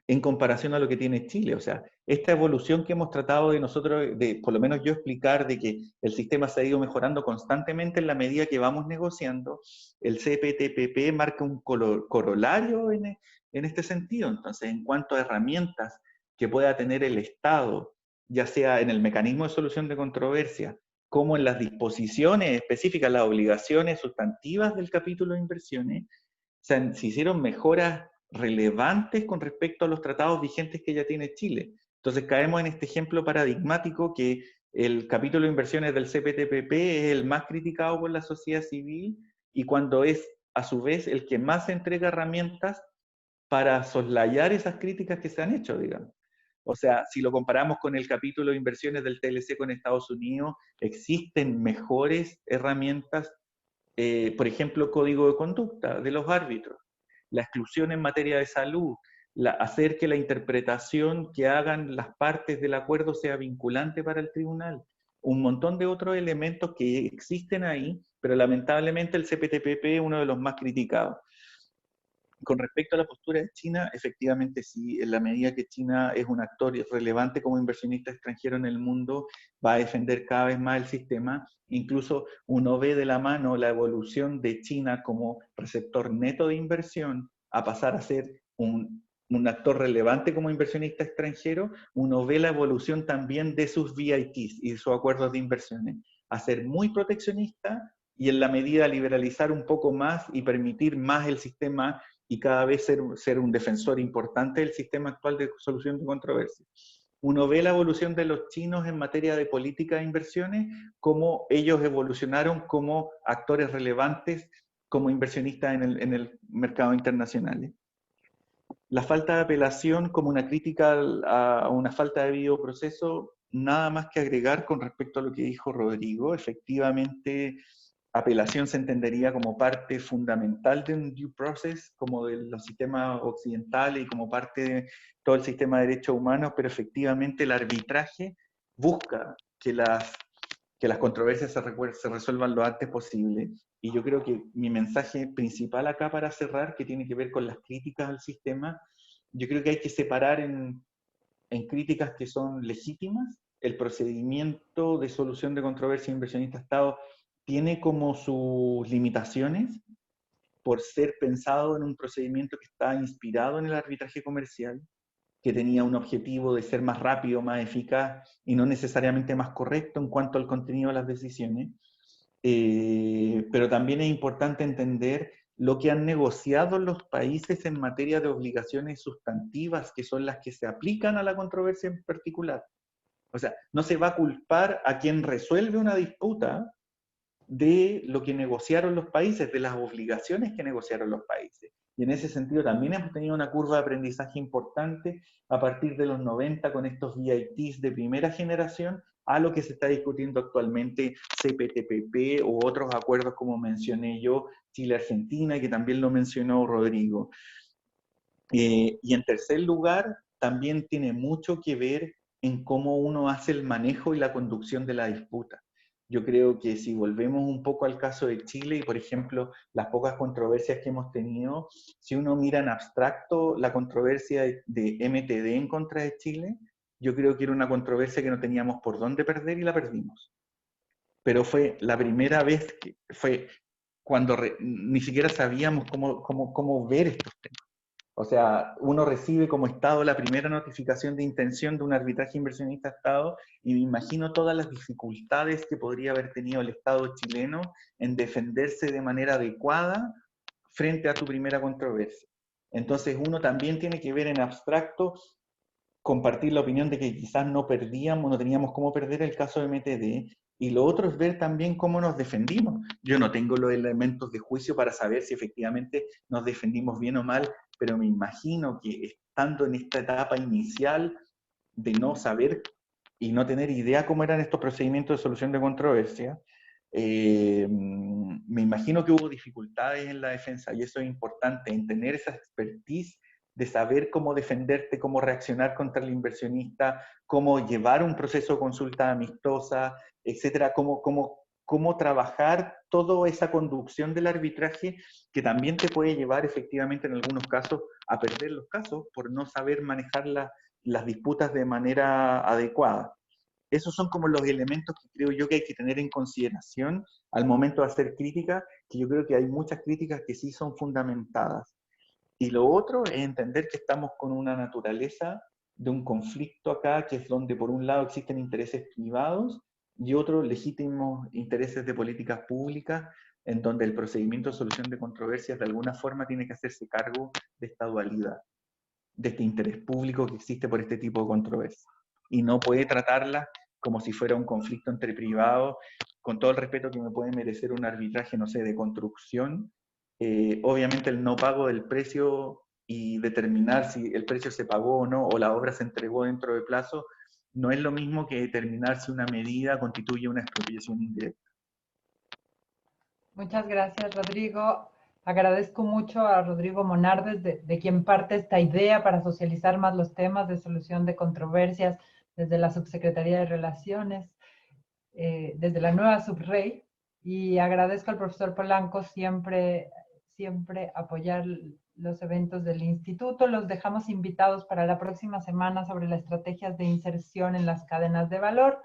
S3: en comparación a lo que tiene Chile. O sea, esta evolución que hemos tratado de nosotros, por lo menos yo explicar, de que el sistema se ha ido mejorando constantemente en la medida que vamos negociando, el CPTPP marca un corolario en este sentido. Entonces, en cuanto a herramientas que pueda tener el Estado, ya sea en el mecanismo de solución de controversia, como en las disposiciones específicas, las obligaciones sustantivas del capítulo de inversiones, se hicieron mejoras relevantes con respecto a los tratados vigentes que ya tiene Chile. Entonces caemos en este ejemplo paradigmático que el capítulo de inversiones del CPTPP es el más criticado por la sociedad civil y cuando es a su vez el que más entrega herramientas para soslayar esas críticas que se han hecho, digamos. O sea, si lo comparamos con el capítulo de inversiones del TLC con Estados Unidos, existen mejores herramientas, por ejemplo, código de conducta de los árbitros, la exclusión en materia de salud, hacer que la interpretación que hagan las partes del acuerdo sea vinculante para el tribunal, un montón de otros elementos que existen ahí, pero lamentablemente el CPTPP es uno de los más criticados. Con respecto a la postura de China, efectivamente sí, en la medida que China es un actor relevante como inversionista extranjero en el mundo, va a defender cada vez más el sistema. Incluso uno ve de la mano la evolución de China como receptor neto de inversión a pasar a ser un actor relevante como inversionista extranjero. Uno ve la evolución también de sus VITs y de sus acuerdos de inversiones, a ser muy proteccionista y en la medida liberalizar un poco más y permitir más el sistema y cada vez ser un defensor importante del sistema actual de solución de controversias. Uno ve la evolución de los chinos en materia de política de inversiones, cómo ellos evolucionaron como actores relevantes, como inversionistas en el mercado internacional. La falta de apelación como una crítica a una falta de debido proceso, nada más que agregar con respecto a lo que dijo Rodrigo. Efectivamente, apelación se entendería como parte fundamental de un due process, como de los sistemas occidentales y como parte de todo el sistema de derechos humanos, pero efectivamente el arbitraje busca que las controversias se resuelvan lo antes posible. Y yo creo que mi mensaje principal acá para cerrar, que tiene que ver con las críticas al sistema, yo creo que hay que separar en críticas que son legítimas. El procedimiento de solución de controversia inversionista-Estado tiene como sus limitaciones por ser pensado en un procedimiento que está inspirado en el arbitraje comercial, que tenía un objetivo de ser más rápido, más eficaz y no necesariamente más correcto en cuanto al contenido de las decisiones. Pero también es importante entender lo que han negociado los países en materia de obligaciones sustantivas, que son las que se aplican a la controversia en particular. O sea, no se va a culpar a quien resuelve una disputa de lo que negociaron los países, de las obligaciones que negociaron los países. Y en ese sentido también hemos tenido una curva de aprendizaje importante a partir de los 90 con estos VITs de primera generación a lo que se está discutiendo actualmente, CPTPP o otros acuerdos como mencioné yo, Chile-Argentina, que también lo mencionó Rodrigo. Y en tercer lugar, también tiene mucho que ver en cómo uno hace el manejo y la conducción de la disputa. Yo creo que si volvemos un poco al caso de Chile y, por ejemplo, las pocas controversias que hemos tenido, si uno mira en abstracto la controversia de MTD en contra de Chile, yo creo que era una controversia que no teníamos por dónde perder y la perdimos. Pero fue la primera vez que fue cuando ni siquiera sabíamos cómo ver estos temas. O sea, uno recibe como Estado la primera notificación de intención de un arbitraje inversionista-Estado y me imagino todas las dificultades que podría haber tenido el Estado chileno en defenderse de manera adecuada frente a tu primera controversia. Entonces uno también tiene que ver en abstracto, compartir la opinión de que quizás no teníamos cómo perder el caso de MTD, Y lo otro es ver también cómo nos defendimos. Yo no tengo los elementos de juicio para saber si efectivamente nos defendimos bien o mal, pero me imagino que estando en esta etapa inicial de no saber y no tener idea cómo eran estos procedimientos de solución de controversia, me imagino que hubo dificultades en la defensa, y eso es importante, en tener esa expertise de saber cómo defenderte, cómo reaccionar contra el inversionista, cómo llevar un proceso de consulta amistosa, etcétera, cómo trabajar toda esa conducción del arbitraje, que también te puede llevar efectivamente en algunos casos a perder los casos por no saber manejar las disputas de manera adecuada. Esos son como los elementos que creo yo que hay que tener en consideración al momento de hacer críticas, que yo creo que hay muchas críticas que sí son fundamentadas. Y lo otro es entender que estamos con una naturaleza de un conflicto acá, que es donde por un lado existen intereses privados y otros legítimos intereses de políticas públicas, en donde el procedimiento de solución de controversias de alguna forma tiene que hacerse cargo de esta dualidad, de este interés público que existe por este tipo de controversias. Y no puede tratarla como si fuera un conflicto entre privados, con todo el respeto que me puede merecer un arbitraje, no sé, de construcción. Obviamente el no pago del precio y determinar si el precio se pagó o no, o la obra se entregó dentro de plazo, no es lo mismo que determinar si una medida constituye una expropiación indirecta.
S6: Muchas gracias, Rodrigo. Agradezco mucho a Rodrigo Monardes, de quien parte esta idea para socializar más los temas de solución de controversias desde la Subsecretaría de Relaciones, desde la nueva Subrey. Y agradezco al profesor Polanco siempre apoyar los eventos del instituto. Los dejamos invitados para la próxima semana sobre las estrategias de inserción en las cadenas de valor,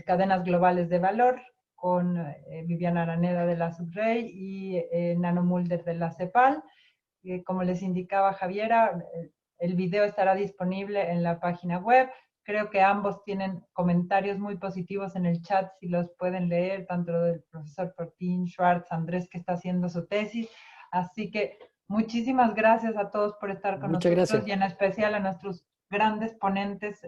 S6: cadenas globales de valor, con Viviana Araneda de la Subrey y Nano Mulder de la CEPAL. Como les indicaba Javiera, el video estará disponible en la página web. Creo que ambos tienen comentarios muy positivos en el chat, si los pueden leer, tanto del profesor Fortín, Schwartz, Andrés, que está haciendo su tesis. Así que muchísimas gracias a todos por estar con nosotros, y en especial a nuestros grandes ponentes